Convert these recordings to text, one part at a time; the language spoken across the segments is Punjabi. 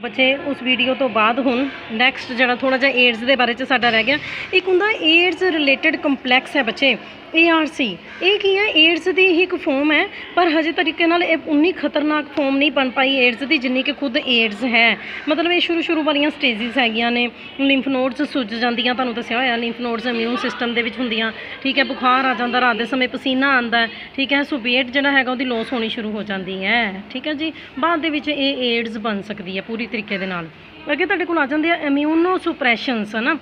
बच्चे उस वीडियो तो बाद हुण नैक्सट जरा थोड़ा जा एड्स के बारे साडा रह गया। एक हुंदा एड्स रिलेटेड कंपलैक्स है बच्चे ARC। ये की है एड्स की ही एक फॉर्म है पर हजे तरीके नाल उन्नी खतरनाक फॉर्म नहीं बन पाई एड्स की जिन्नी कि खुद एड्स है। मतलब ये शुरू वाली स्टेजिस हैगियां ने, लिंफ नोड्स सुज जांदियां, तुहानूं दस्सिया होया लिंफ नोड्स इम्यून सिस्टम दे विच हुंदियां, ठीक है। बुखार आ जांदा, रात के समय पसीना आंदा है, ठीक है। सो वेट जिहड़ा हैगा उहदी लॉस होनी शुरू हो जाती है, ठीक है जी। बाद दे विच ये एड्स बन सकती है पूरी तरीके दे नाल। अगे तुहाडे कोल आ जांदे आ इम्यूनो सुप्रैशनस, है ना।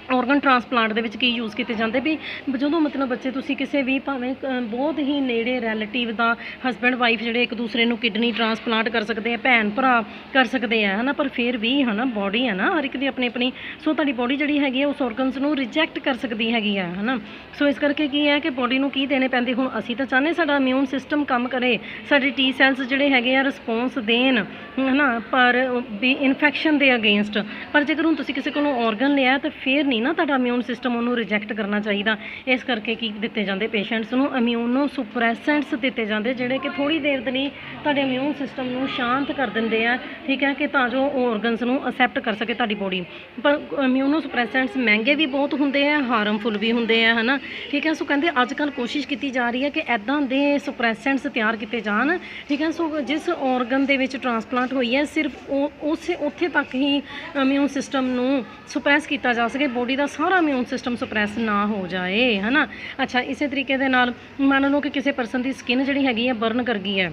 ऑर्गन ट्रांसप्लांट दे विच की यूज़ किए जाते भी जो मतलब बच्चे तुसी किसी भी भावें बहुत ही नेड़े रैलेटिव का हसबैंड वाइफ जोड़े एक दूसरे को किडनी ट्रांसप्लांट कर सकते हैं, भैन भरा कर सकते हैं, है ना। पर फिर भी है ना बॉडी है ना हर एक दी अपनी अपनी। सो तुहाडी बॉडी जिहड़ी हैगी उस ऑर्गनस नूं रिजैक्ट कर सकती हैगी है ना। सो इस करके की है कि बॉडी नूं की देने पैंदे। हुण असीं तां चाहते साडा इम्यून सिस्टम काम करे, साडे टी सैल्स जिहड़े हैगे आ रिस्पोंस देन, है ना, पर भी इन्फैक्शन दे अगेंस्ट। पर जेकर हुण तुसीं किसी कोलों ऑर्गन लिया तो फिर नहीं ना तुहाडा इम्यून सिस्टम उन्होंने रिजैक्ट करना चाहिए। इस करके की दिते जाते पेशेंट्स नूं इम्यूनो सुप्रैसेंट्स दिते जाते जिहड़े कि थोड़ी देर दे लिए तुहाडे इम्यून सिस्टम नूं शांत कर दिंदे आ, ठीक है, कि तां जो ऑर्गनस नूं असैप्ट कर सके तुहाडी बॉडी। पर इम्यूनो सुप्रैसेंट्स महंगे भी बहुत होंदे आ, हार्मफुल भी होंदे आ, है ना, ठीक है। सो कहते अजकल कोशिश की जा रही है कि इदां दे सुप्रैसेंट्स तैयार किए जान, ठीक है। सो जिस ऑर्गन दे विच ट्रांसप्लांट होई है सिर्फ उस उत्थे तक ही इम्यून सिस्टम नूं सुप्रैस किया जा सके, बॉडी का सारा इम्यून सिस्टम सुप्रैस ना हो जाए, है ना। अच्छा, इस तरीके दे नाल मान लो कि किसी परसन की स्किन जिहड़ी हैगी है बर्न कर गई है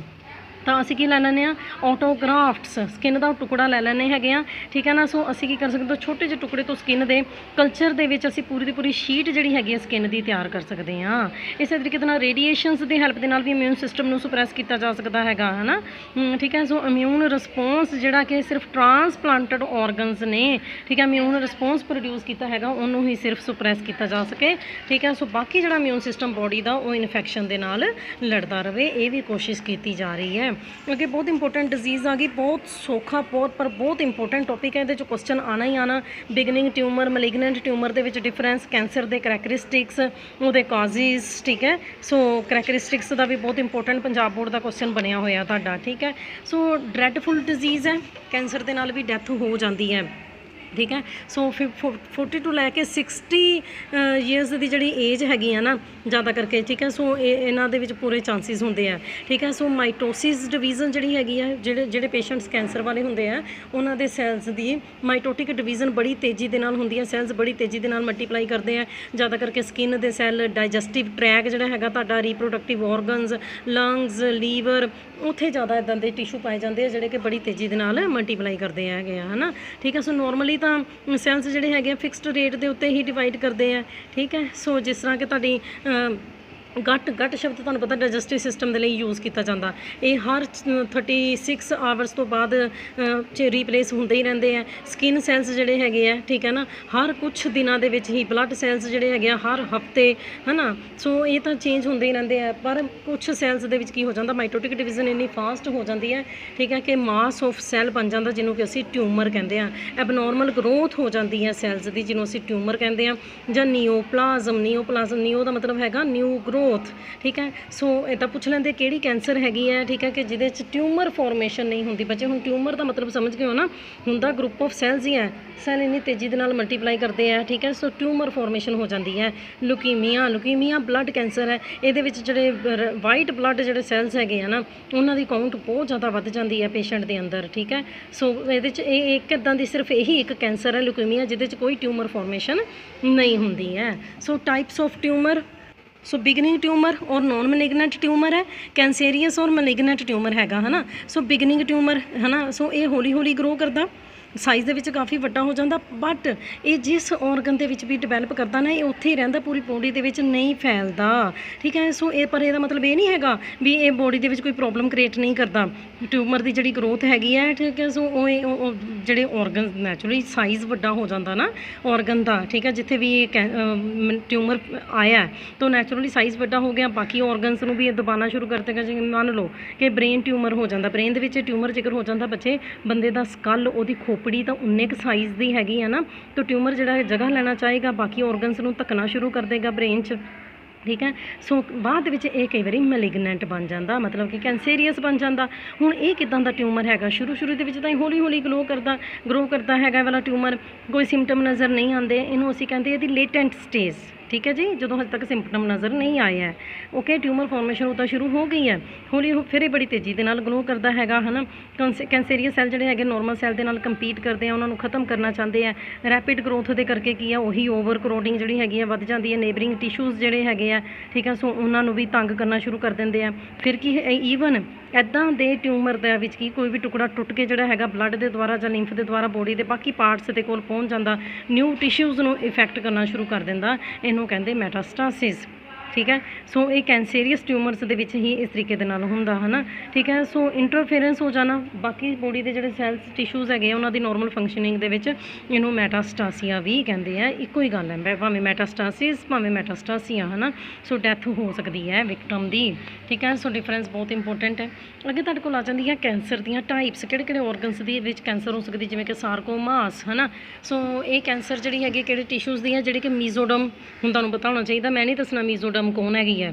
तो असी की लै लैंदे ऑटोग्राफ्ट्स स्किन का टुकड़ा लै लैंदे हैगे आ, ठीक है ना। सो असी की कर सकते हो छोटे जे टुकड़े तो स्किन के कल्चर दे विच असी पूरी दी पूरी शीट जिहड़ी हैगी है स्किन की तैयार कर सकते हैं। इस तरीके दे नाल रेडिएशनस की हैल्प के नाल भी इम्यून सिस्टम नूं सुप्रैस किया जा सकता हैगा, है ना, ठीक है। सो इम्यून रिस्पोंस जिहड़ा कि सिर्फ ट्रांसप्लांटेड ऑर्गनस ने, ठीक है, इम्यून रिस्पोंस प्रोड्यूस किया हैगा उन्होंने ही सिर्फ सुप्रैस किया जा सके, ठीक है। सो बाकी जिहड़ा इम्यून सिस्टम बॉडी का वो इन्फैक्शन के नाल लड़ता रहे, ये भी कोशिश की जा रही है। क्योंकि बहुत इंपोर्टेंट डिजीज़ आ गई, बहुत सौखा बहुत पर बहुत इंपोर्टेंट टॉपिक है, ये क्वेश्चन आना ही आना। बिगनिंग ट्यूमर मलिगनेंट ट्यूमर के डिफरेंस, कैंसर के करैक्टरिस्टिक्स, वो कॉजिज, ठीक है। सो करैक्टरिस्टिक्स का भी बहुत इंपोर्टेंट पंजाब बोर्ड का क्वेश्चन बनया होया तुहाडा, ठीक है। सो ड्रैडफुल डिजीज़ है, कैंसर के नाल भी डैथ हो जाती है, ठीक है। सो 40 टू लैके 60 ईयर्स की जी एज हैगी है ना ज़्यादा करके, ठीक है। सो इन्हां दे विच पूरे चांसिस होंदे हैं, ठीक है। सो माइटोसिस डिवीजन जी हैगी है, जिहड़े पेशेंट्स कैंसर वाले होंदे हैं उन्हां दे सैल्स की माइटोटिक डिवीजन बड़ी तेज़ी दे नाल हुंदी है, सैल्स बड़ी तेज़ी दे नाल मल्टीप्लाई करते हैं। ज़्यादा करके स्किन दे सैल, डाइजस्टिव ट्रैक जिहड़ा हैगा तुहाडा, रिप्रोडक्टिव ऑर्गनस, लंग्स, लीवर, उत्थे ज़्यादा इदां दे टिशू पाए जाते हैं जिहड़े कि बड़ी तेज़ी दे नाल मल्टीप्लाई करते हैं, है ना, ठीक है। सो नॉर्मली तो सैल्स जिहड़े हैगे फिक्सड रेट के उत्ते ही डिवाइड करते हैं, ठीक है। सो जिस तरह कि तुहाडी गट शब्द तुहानूं पता डाइजस्टिव सिस्टम के लिए यूज़ किया जाता, ये हर 36 आवर्स तो बाद रिप्लेस होंदे ही रहंदे हैं। स्किन सैल्स जिहड़े हैगे आ, ठीक है ना, हर कुछ दिनों के विच ही, ब्लड सैल्स जिहड़े हैगे आ हर हफ्ते, है ना। सो ये तो चेंज होंदे ही रहंदे हैं, पर कुछ सैल्स दे विच की हो जाता, माइटोटिक डिवीजन इन्नी फास्ट हो जाती है, ठीक है, कि मास ऑफ सैल बन जाता जिन्हों कि असीं ट्यूमर कहते हैं। एबनॉर्मल ग्रोथ हो जाती है सैल्स की जिन्हों असीं ट्यूमर कहते हैं, जां नियोप्लाजम नियो का मतलब हैगा न्यू ग्रोथ, ठीक है। सो इदा पूछ लेंदे किहड़ी कैंसर हैगी है, ठीक है, कि जिहदे च ट्यूमर फॉर्मेशन नहीं होंदी। बच्चे हुण ट्यूमर का मतलब समझ गए हो ना, हुंदा ग्रुप ऑफ सैल्स ही है, सैल इन्नी तेज़ी दे नाल मल्टीप्लाई करते हैं, ठीक है। सो ट्यूमर फॉर्मेशन हो जाती है। लुकीमिया ब्लड कैंसर है, ये जिहड़े वाइट ब्लड जिहड़े सैल्स हैगे है ना उन्हां दी काउंट बहुत ज़्यादा वध जाती है पेशेंट के अंदर, ठीक है। सो ये एक इदां दी सिर्फ यही एक कैंसर है लुकीमिया जिहदे च कोई ट्यूमर फॉर्मेशन नहीं होंदी है। सो types of tumour, so beginning tumour और नॉन मलिगनेंट ट्यूमर है, कैंसेरियस और मलिगनेंट ट्यूमर हैगा, है ना। सो बिगनिंग ट्यूमर, है ना, सो ये हौली हौली ग्रो करता, साइज़ दे विच काफ़ी वड्डा हो जाता, बट ये जिस ऑर्गन दे विच भी डिवेलप करता ना ये उत्थे ही रहिंदा, पूरी बॉडी दे विच नहीं फैलदा, ठीक है। सो ये पर यदा मतलब ये नहीं हैगा भी ये बॉडी दे विच कोई प्रॉब्लम क्रिएट नहीं करता। ट्यूमर की जिहड़ी ग्रोथ हैगी है, ठीक है। सो जिहड़े ऑर्गन नैचुरली साइज़ वड्डा हो जाता ना ऑर्गन का, ठीक है, जिथे भी ट्यूमर आया तो नैचुरली साइज़ वड्डा हो गया, बाकी ऑर्गनस नूं भी दबाना शुरू कर देगा। जिवें मान लो कि ब्रेन ट्यूमर हो जाता, ब्रेन दे विच ट्यूमर जेकर हो जाता बच्चे, बंदे दा स्कल ओहदी खोपड़ी तो उन्ने क साइज़ की हैगी है ना, तो ट्यूमर जिहड़ा जगह लेना चाहेगा, बाकी ऑर्गनस नूं धक्कना शुरू कर देगा ब्रेन च, ਠੀਕ ਹੈ। ਸੋ ਬਾਅਦ ਦੇ ਵਿੱਚ ਇਹ ਕਈ ਵਾਰੀ ਮੈਲਿਗਨੈਂਟ ਬਣ ਜਾਂਦਾ, ਮਤਲਬ ਕਿ ਕੈਂਸੇਰੀਅਸ ਬਣ ਜਾਂਦਾ। ਹੁਣ ਇਹ ਕਿੱਦਾਂ ਦਾ ਟਿਊਮਰ ਹੈਗਾ, ਸ਼ੁਰੂ ਦੇ ਵਿੱਚ ਤਾਂ ਇਹ ਹੌਲੀ ਹੌਲੀ ਗਰੋ ਕਰਦਾ ਹੈਗਾ ਵਾਲਾ ਟਿਊਮਰ, ਕੋਈ ਸਿੰਪਟਮ ਨਜ਼ਰ ਨਹੀਂ ਆਉਂਦੇ, ਇਹਨੂੰ ਅਸੀਂ ਕਹਿੰਦੇ ਇਹਦੀ ਲੇਟੈਂਟ ਸਟੇਜ, ਠੀਕ ਹੈ ਜੀ, ਜਦੋਂ ਹਜੇ ਤੱਕ ਸਿੰਪਟਮ ਨਜ਼ਰ ਨਹੀਂ ਆਏ ਹੈ। ਓਕੇ, ਟਿਊਮਰ ਫਾਰਮੇਸ਼ਨ ਉਹਦਾ ਸ਼ੁਰੂ ਹੋ ਗਈ ਹੈ ਹੌਲੀ, ਫਿਰ ਇਹ ਬੜੀ ਤੇਜ਼ੀ ਦੇ ਨਾਲ ਗਰੋ ਕਰਦਾ ਹੈਗਾ, ਹੈ ਨਾ। ਕੈਂਸੇਰੀਅਸ ਸੈੱਲ ਜਿਹੜੇ ਹੈਗੇ ਨੋਰਮਲ ਸੈੱਲ ਦੇ ਨਾਲ ਕੰਪੀਟ ਕਰਦੇ ਆ, ਉਹਨਾਂ ਨੂੰ ਖਤਮ ਕਰਨਾ ਚਾਹੁੰਦੇ ਆ। ਰੈਪਿਡ ਗਰੋਥ ਦੇ ਕਰਕੇ ਕੀ ਆ, ਉਹੀ ਓਵਰ ਕਰੋਡਿੰਗ ਜਿਹੜੀ ਹੈਗੀ ਆ ਵੱਧ ਜਾਂਦੀ ਹੈ, ਨੇਬਰਿੰਗ ਟਿਸ਼ੂਜ਼ ਜਿਹੜੇ ਹੈਗੇ ਆ, ਠੀਕ ਹੈ, ਸੋ ਉਹਨਾਂ ਨੂੰ ਵੀ ਤੰਗ ਕਰਨਾ ਸ਼ੁਰੂ ਕਰ ਦਿੰਦੇ ਆ। ਫਿਰ ਕੀ ਈਵਨ ਇੱਦਾਂ ਦੇ ਟਿਊਮਰ ਦੇ ਵਿੱਚ ਕੀ ਕੋਈ ਵੀ ਟੁਕੜਾ ਟੁੱਟ ਕੇ ਜਿਹੜਾ ਹੈਗਾ ਬਲੱਡ ਦੇ ਦੁਆਰਾ ਜਾਂ ਲਿੰਫ ਦੇ ਦੁਆਰਾ ਬੋਡੀ ਦੇ ਬਾਕੀ ਪਾਰਟਸ ਦੇ ਕੋਲ ਪਹੁੰਚ ਜਾਂਦਾ, ਨਿਊ ਟਿਸ਼ੂਜ਼ ਨੂੰ ਇਫੈਕਟ ਕਰਨਾ ਸ਼ੁਰੂ ਕਰ ਦਿੰਦਾ, ਇਹਨੂੰ ਕਹਿੰਦੇ ਮੈਟਾਸਟਾਸਿਸ, ਠੀਕ ਹੈ। ਸੋ ਇਹ ਕੈਂਸੇਰੀਅਸ ਟਿਊਮਰਸ ਦੇ ਵਿੱਚ ਹੀ ਇਸ ਤਰੀਕੇ ਦੇ ਨਾਲ ਹੁੰਦਾ ਹੈ ਨਾ, ਠੀਕ ਹੈ। ਸੋ ਇੰਟਰਫੇਰੈਂਸ ਹੋ ਜਾਣਾ ਬਾਕੀ ਬੋਡੀ ਦੇ ਜਿਹੜੇ ਸੈਲਸ ਟਿਸ਼ੂਜ਼ ਹੈਗੇ ਆ ਉਹਨਾਂ ਦੀ ਨੋਰਮਲ ਫੰਕਸ਼ਨਿੰਗ ਦੇ ਵਿੱਚ, ਇਹਨੂੰ ਮੈਟਾਸਟਾਸੀਆ ਵੀ ਕਹਿੰਦੇ ਆ, ਇੱਕੋ ਹੀ ਗੱਲ ਹੈ, ਭਾਵੇਂ ਮੈਟਾਸਟਾਸਿਸ ਭਾਵੇਂ ਮੈਟਾਸਟਾਸੀਆ, ਹੈ ਨਾ। ਸੋ ਡੈਥ ਹੋ ਸਕਦੀ ਹੈ ਵਿਕਟਮ ਦੀ, ਠੀਕ ਹੈ। ਸੋ ਡਿਫਰੈਂਸ ਬਹੁਤ ਇੰਪੋਰਟੈਂਟ ਹੈ। ਅੱਗੇ ਤੁਹਾਡੇ ਕੋਲ ਆ ਜਾਂਦੀ ਹੈ ਕੈਂਸਰ ਦੀਆਂ ਟਾਈਪਸ, ਕਿਹੜੇ ਔਰਗਨਸ ਦੀ ਵਿੱਚ ਕੈਂਸਰ ਹੋ ਸਕਦੀ, ਜਿਵੇਂ ਕਿ ਸਾਰਕੋਮਾਸ, ਹੈ ਨਾ। ਸੋ ਇਹ ਕੈਂਸਰ ਜਿਹੜੀ ਹੈਗੀ ਕਿਹੜੇ ਟਿਸ਼ੂਜ਼ ਦੀ ਹੈ, ਜਿਹੜੀ ਕਿ ਮੀਜ਼ੋਡਮ, ਹੁਣ ਤੁਹਾਨੂੰ ਪਤਾ ਹੋਣਾ ਚਾਹੀਦਾ, ਮੈਂ ਨਹੀਂ ਦੱਸਣਾ ਮੀਜ਼ੋਡਮ ਕੌਣ ਹੈਗੀ ਹੈ,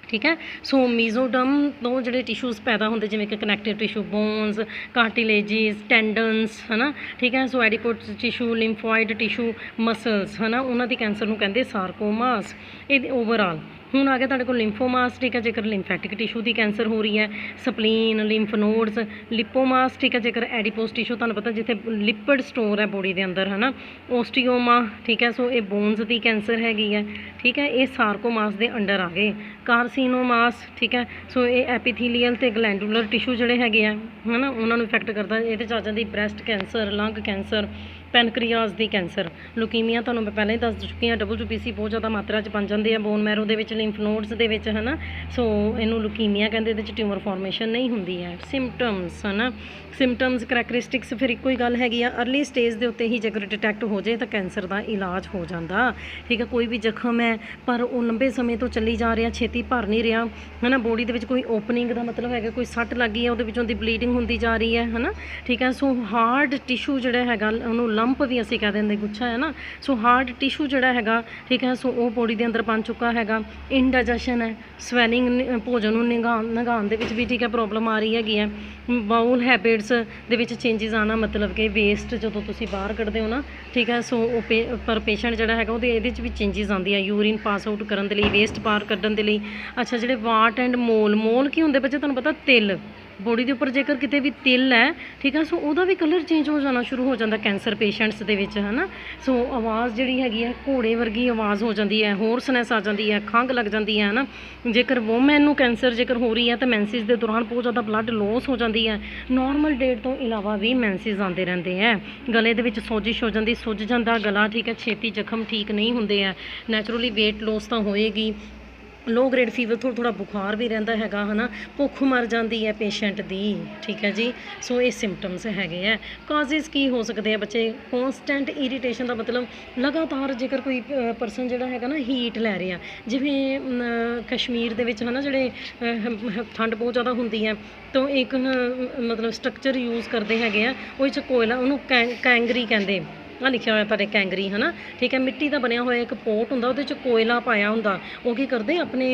ਠੀਕ ਹੈ। ਸੋ ਮੀਜ਼ੋਡਮ ਤੋਂ ਜਿਹੜੇ ਟਿਸ਼ੂਜ਼ ਪੈਦਾ ਹੁੰਦੇ, ਜਿਵੇਂ ਕਿ ਕਨੈਕਟਿਵ ਟਿਸ਼ੂ, ਬੋਨਸ, ਕਾਰਟਿਲੇਜਿਸ, ਟੈਂਡਨਸ, ਹੈ ਨਾ, ਠੀਕ ਹੈ। ਸੋ ਐਡੀਪੋਸ ਟਿਸ਼ੂ, ਲਿੰਫੋਇਡ ਟਿਸ਼ੂ, ਮਸਲਸ, ਹੈ ਨਾ, ਉਹਨਾਂ ਦੀ ਕੈਂਸਰ ਨੂੰ ਕਹਿੰਦੇ ਸਾਰਕੋਮਾਸ। ਇਹ ਓਵਰਆਲ ਹੁਣ ਆ ਗਿਆ ਤੁਹਾਡੇ ਕੋਲ ਲਿੰਫੋਮਾਸ, ਠੀਕ ਹੈ, ਜੇਕਰ ਲਿੰਫੈਟਿਕ ਟਿਸ਼ੂ ਦੀ ਕੈਂਸਰ ਹੋ ਰਹੀ ਹੈ, ਸਪਲੀਨ, ਲਿੰਫ ਨੋਡਸ, ਲਿਪੋਮਾਸ, ਠੀਕ ਹੈ, ਜੇਕਰ ਐਡੀਪੋਸ ਟਿਸ਼ੂ ਤੁਹਾਨੂੰ ਪਤਾ ਜਿੱਥੇ ਲਿਪਿਡ ਸਟੋਰ ਹੈ ਬੋਡੀ ਦੇ ਅੰਦਰ, ਹੈ ਨਾ। ਓਸਟੀਓਮਾ, ਠੀਕ ਹੈ, ਸੋ ਇਹ ਬੋਨਸ ਦੀ ਕੈਂਸਰ ਹੈਗੀ ਹੈ, ਠੀਕ ਹੈ, ਇਹ ਸਾਰਕੋਮਾਸ ਦੇ ਅੰਡਰ ਆ ਗਏ। ਕਾਰਸੀਨੋਮਾਸ, ਠੀਕ ਹੈ, ਸੋ ਇਹ ਐਪੀਥੀਲੀਅਲ ਅਤੇ ਗਲੈਂਡੂਲਰ ਟਿਸ਼ੂ ਜਿਹੜੇ ਹੈਗੇ ਆ, ਹੈ ਨਾ, ਉਹਨਾਂ ਨੂੰ ਇਫੈਕਟ ਕਰਦਾ। ਇਹਦੇ 'ਚ ਆ ਜਾਂਦੀ ਬ੍ਰੈਸਟ ਕੈਂਸਰ, ਲੰਗ ਕੈਂਸਰ, ਪੈਨਕ੍ਰੀਆਸ ਦੀ ਕੈਂਸਰ, ਲੁਕੀਮੀਆ ਤੁਹਾਨੂੰ ਮੈਂ ਪਹਿਲਾਂ ਹੀ ਦੱਸ ਚੁੱਕੀ ਹਾਂ, WBC ਬਹੁਤ ਜ਼ਿਆਦਾ ਮਾਤਰਾ 'ਚ ਬਣ ਜਾਂਦੇ ਆ ਬੋਨ ਮੈਰੋ ਦੇ ਵਿੱਚ, ਲਿੰਫ ਨੋਡਸ ਦੇ ਵਿੱਚ, ਹੈ ਨਾ। ਸੋ ਇਹਨੂੰ ਲੁਕੀਮੀਆ ਕਹਿੰਦੇ, ਇਹਦੇ 'ਚ ਟਿਊਮਰ ਫਾਰਮੇਸ਼ਨ ਨਹੀਂ ਹੁੰਦੀ ਹੈ। ਸਿੰਪਟਮਸ, ਹੈ ਨਾ, ਸਿੰਪਟਮਸ ਕਰੈਕਟਰਿਸਟਿਕਸ ਫਿਰ ਇੱਕੋ ਹੀ ਗੱਲ ਹੈਗੀ ਆ, ਅਰਲੀ ਸਟੇਜ ਦੇ ਉੱਤੇ ਹੀ ਜੇਕਰ ਡਿਟੈਕਟ ਹੋ ਜਾਏ ਤਾਂ ਕੈਂਸਰ ਦਾ ਇਲਾਜ ਹੋ ਜਾਂਦਾ, ਠੀਕ ਹੈ। ਕੋਈ ਵੀ ਜ਼ਖਮ ਹੈ ਪਰ ਉਹ ਲੰਬੇ ਸਮੇਂ ਤੋਂ ਚੱਲੀ ਜਾ ਰਿਹਾ, ਛੇਤੀ ਭਰ ਨਹੀਂ ਰਿਹਾ, ਹੈ ਨਾ, ਬੋਡੀ ਦੇ ਵਿੱਚ ਕੋਈ ਓਪਨਿੰਗ ਦਾ ਮਤਲਬ ਹੈਗਾ ਕੋਈ ਸੱਟ ਲੱਗੀ ਹੈ, ਉਹਦੇ ਵਿੱਚੋਂ ਦੀ ਬਲੀਡਿੰਗ ਹੁੰਦੀ ਜਾ ਰਹੀ ਹੈ ਨਾ, ਠੀਕ ਹੈ। ਸੋ ਹਾਰਡ ਟਿਸ਼ੂ ਜਿਹੜਾ ਹੈਗਾ ਉਹਨੂੰ ਲੰਪ ਵੀ ਅਸੀਂ ਕਹਿ ਦਿੰਦੇ, ਗੁੱਛਾ, ਹੈ ਨਾ। ਸੋ ਹਾਰਡ ਟਿਸ਼ੂ ਜਿਹੜਾ ਹੈਗਾ, ਠੀਕ ਹੈ, ਸੋ ਉਹ ਬੋਡੀ ਦੇ ਅੰਦਰ ਬਣ ਚੁੱਕਾ ਹੈਗਾ। ਇਨਡਾਈਜੈਸ਼ਨ ਹੈ, ਸਵੈਲਿੰਗ, ਭੋਜਨ ਨੂੰ ਨਿਗਾਉਣ ਦੇ ਵਿੱਚ ਵੀ, ਠੀਕ ਹੈ, ਪ੍ਰੋਬਲਮ ਆ ਰਹੀ ਹੈਗੀ ਹੈ। ਬਾਊਲ ਹੈਬਿਟਸ ਦੇ ਵਿੱਚ ਚੇਂਜਸ ਆਉਣਾ, ਮਤਲਬ ਕਿ ਵੇਸਟ ਜਦੋਂ ਤੁਸੀਂ ਬਾਹਰ ਕੱਢਦੇ ਹੋ ਨਾ, ਠੀਕ ਹੈ, ਸੋ ਉਹ ਪਰ ਪੇਸ਼ੈਂਟ ਜਿਹੜਾ ਹੈਗਾ ਉਹਦੇ ਇਹਦੇ 'ਚ ਵੀ ਚੇਂਜਸ ਆਉਂਦੀ ਹੈ, ਯੂਰਿਨ ਪਾਸ ਆਊਟ ਕਰਨ ਦੇ ਲਈ, ਵੇਸਟ ਬਾਹਰ ਕੱਢਣ ਦੇ ਲਈ। ਅੱਛਾ, ਜਿਹੜੇ ਵਾਟ ਐਂਡ ਮੋਲ ਕੀ ਹੁੰਦੇ ਬੱਚੇ, ਤੁਹਾਨੂੰ ਪਤਾ ਤਿਲ, ਬੋਡੀ ਦੇ ਉੱਪਰ ਜੇਕਰ ਕਿਤੇ ਵੀ ਤਿਲ ਹੈ, ਠੀਕ ਹੈ, ਸੋ ਉਹਦਾ ਵੀ ਕਲਰ ਚੇਂਜ ਹੋ ਜਾਣਾ ਸ਼ੁਰੂ ਹੋ ਜਾਂਦਾ ਕੈਂਸਰ ਪੇਸ਼ੈਂਟਸ ਦੇ ਵਿੱਚ, ਹੈ ਨਾ। ਸੋ ਆਵਾਜ਼ ਜਿਹੜੀ ਹੈਗੀ ਹੈ ਘੋੜੇ ਵਰਗੀ ਆਵਾਜ਼ ਹੋ ਜਾਂਦੀ ਹੈ, ਹੋਰਸਨੈਸ ਆ ਜਾਂਦੀ ਹੈ, ਖੰਘ ਲੱਗ ਜਾਂਦੀ ਹੈ ਨਾ। ਜੇਕਰ ਵੋਮੈਨ ਨੂੰ ਕੈਂਸਰ ਜੇਕਰ ਹੋ ਰਹੀ ਹੈ ਤਾਂ ਮੈਂਸਿਸ ਦੇ ਦੌਰਾਨ ਬਹੁਤ ਜ਼ਿਆਦਾ ਬਲੱਡ ਲੋਸ ਹੋ ਜਾਂਦੀ ਹੈ। ਨੋਰਮਲ ਡੇਟ ਤੋਂ ਇਲਾਵਾ ਵੀ ਮੈਂਸਿਸ ਆਉਂਦੇ ਰਹਿੰਦੇ ਹੈ। ਗਲੇ ਦੇ ਵਿੱਚ ਸੋਜਿਸ਼ ਹੋ ਜਾਂਦੀ, ਸੁੱਜ ਜਾਂਦਾ ਗਲਾ, ਠੀਕ ਹੈ, ਛੇਤੀ ਜ਼ਖਮ ਠੀਕ ਨਹੀਂ ਹੁੰਦੇ ਹੈ। ਨੈਚੁਰਲੀ ਵੇਟ ਲੋਸ ਤਾਂ ਹੋਏਗੀ, ਲੋ ਗ੍ਰੇਡ ਫੀਵਰ, ਥੋੜ੍ਹਾ ਬੁਖਾਰ ਵੀ ਰਹਿੰਦਾ ਹੈਗਾ, ਹੈ ਨਾ, ਭੁੱਖ ਮਰ ਜਾਂਦੀ ਹੈ ਪੇਸ਼ੈਂਟ ਦੀ, ਠੀਕ ਹੈ ਜੀ। ਸੋ ਇਹ ਸਿੰਪਟਮਸ ਹੈਗੇ ਆ। ਕਾਜ਼ਿਸ ਕੀ ਹੋ ਸਕਦੇ ਆ ਬੱਚੇ, ਕੌਨਸਟੈਂਟ ਇਰੀਟੇਸ਼ਨ ਦਾ ਮਤਲਬ ਲਗਾਤਾਰ ਜੇਕਰ ਕੋਈ ਪਰਸਨ ਜਿਹੜਾ ਹੈਗਾ ਨਾ ਹੀਟ ਲੈ ਰਿਹਾ, ਜਿਵੇਂ ਕਸ਼ਮੀਰ ਦੇ ਵਿੱਚ, ਹੈ ਨਾ, ਜਿਹੜੇ ਠੰਡ ਬਹੁਤ ਜ਼ਿਆਦਾ ਹੁੰਦੀ ਹੈ ਤਾਂ ਇੱਕ ਮਤਲਬ ਸਟਰਕਚਰ ਯੂਜ਼ ਕਰਦੇ ਹੈਗੇ ਆ, ਉਹ 'ਚ ਕੋਇਲਾ, ਉਹਨੂੰ ਕੈਂਗਰੀ ਕਹਿੰਦੇ ਆ, ਲਿਖਿਆ ਹੋਇਆ ਤੁਹਾਡੇ ਕੈਂਗਰੀ, ਹੈ ਨਾ, ਠੀਕ ਹੈ। ਮਿੱਟੀ ਦਾ ਬਣਿਆ ਹੋਇਆ ਇੱਕ ਪੋਟ ਹੁੰਦਾ, ਉਹਦੇ 'ਚ ਕੋਇਲਾ ਪਾਇਆ ਹੁੰਦਾ, ਉਹ ਕੀ ਕਰਦੇ ਆਪਣੇ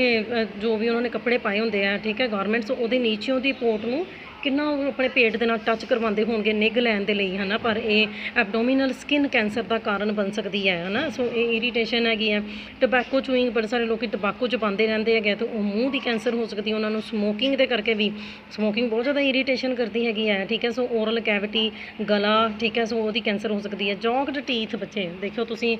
ਜੋ ਵੀ ਉਹਨਾਂ ਨੇ ਕੱਪੜੇ ਪਾਏ ਹੁੰਦੇ ਆ, ਠੀਕ ਹੈ, ਗਾਰਮੈਂਟਸ, ਉਹਦੇ ਨੀਚੇ ਉਹਦੀ ਪੋਟ ਨੂੰ ਕਿੰਨਾ ਆਪਣੇ ਪੇਟ ਦੇ ਨਾਲ ਟੱਚ ਕਰਵਾਉਂਦੇ ਹੋਣਗੇ ਨਿੱਘ ਲੈਣ ਦੇ ਲਈ, ਹੈ ਨਾ। ਪਰ ਇਹ ਐਬਡੋਮੀਨਲ ਸਕਿਨ ਕੈਂਸਰ ਦਾ ਕਾਰਨ ਬਣ ਸਕਦੀ ਹੈ ਨਾ। ਸੋ ਇਹ ਇਰੀਟੇਸ਼ਨ ਹੈਗੀ ਹੈ। ਟਬੈਕੋ ਚੂਇੰਗ, ਬੜੇ ਸਾਰੇ ਲੋਕ ਟਬੈਕੋ ਚਬਾਉਂਦੇ ਰਹਿੰਦੇ ਹੈਗੇ ਤਾਂ ਉਹ ਮੂੰਹ ਦੀ ਕੈਂਸਰ ਹੋ ਸਕਦੀ ਹੈ ਉਹਨਾਂ ਨੂੰ। ਸਮੋਕਿੰਗ ਦੇ ਕਰਕੇ ਵੀ, ਸਮੋਕਿੰਗ ਬਹੁਤ ਜ਼ਿਆਦਾ ਇਰੀਟੇਸ਼ਨ ਕਰਦੀ ਹੈਗੀ ਹੈ, ਠੀਕ ਹੈ। ਸੋ ਓਰਲ ਕੈਵਿਟੀ, ਗਲਾ, ਠੀਕ ਹੈ, ਸੋ ਉਹਦੀ ਕੈਂਸਰ ਹੋ ਸਕਦੀ ਹੈ। ਜੌਗਡ ਟੀਥ, ਬੱਚੇ ਦੇਖਿਓ ਤੁਸੀਂ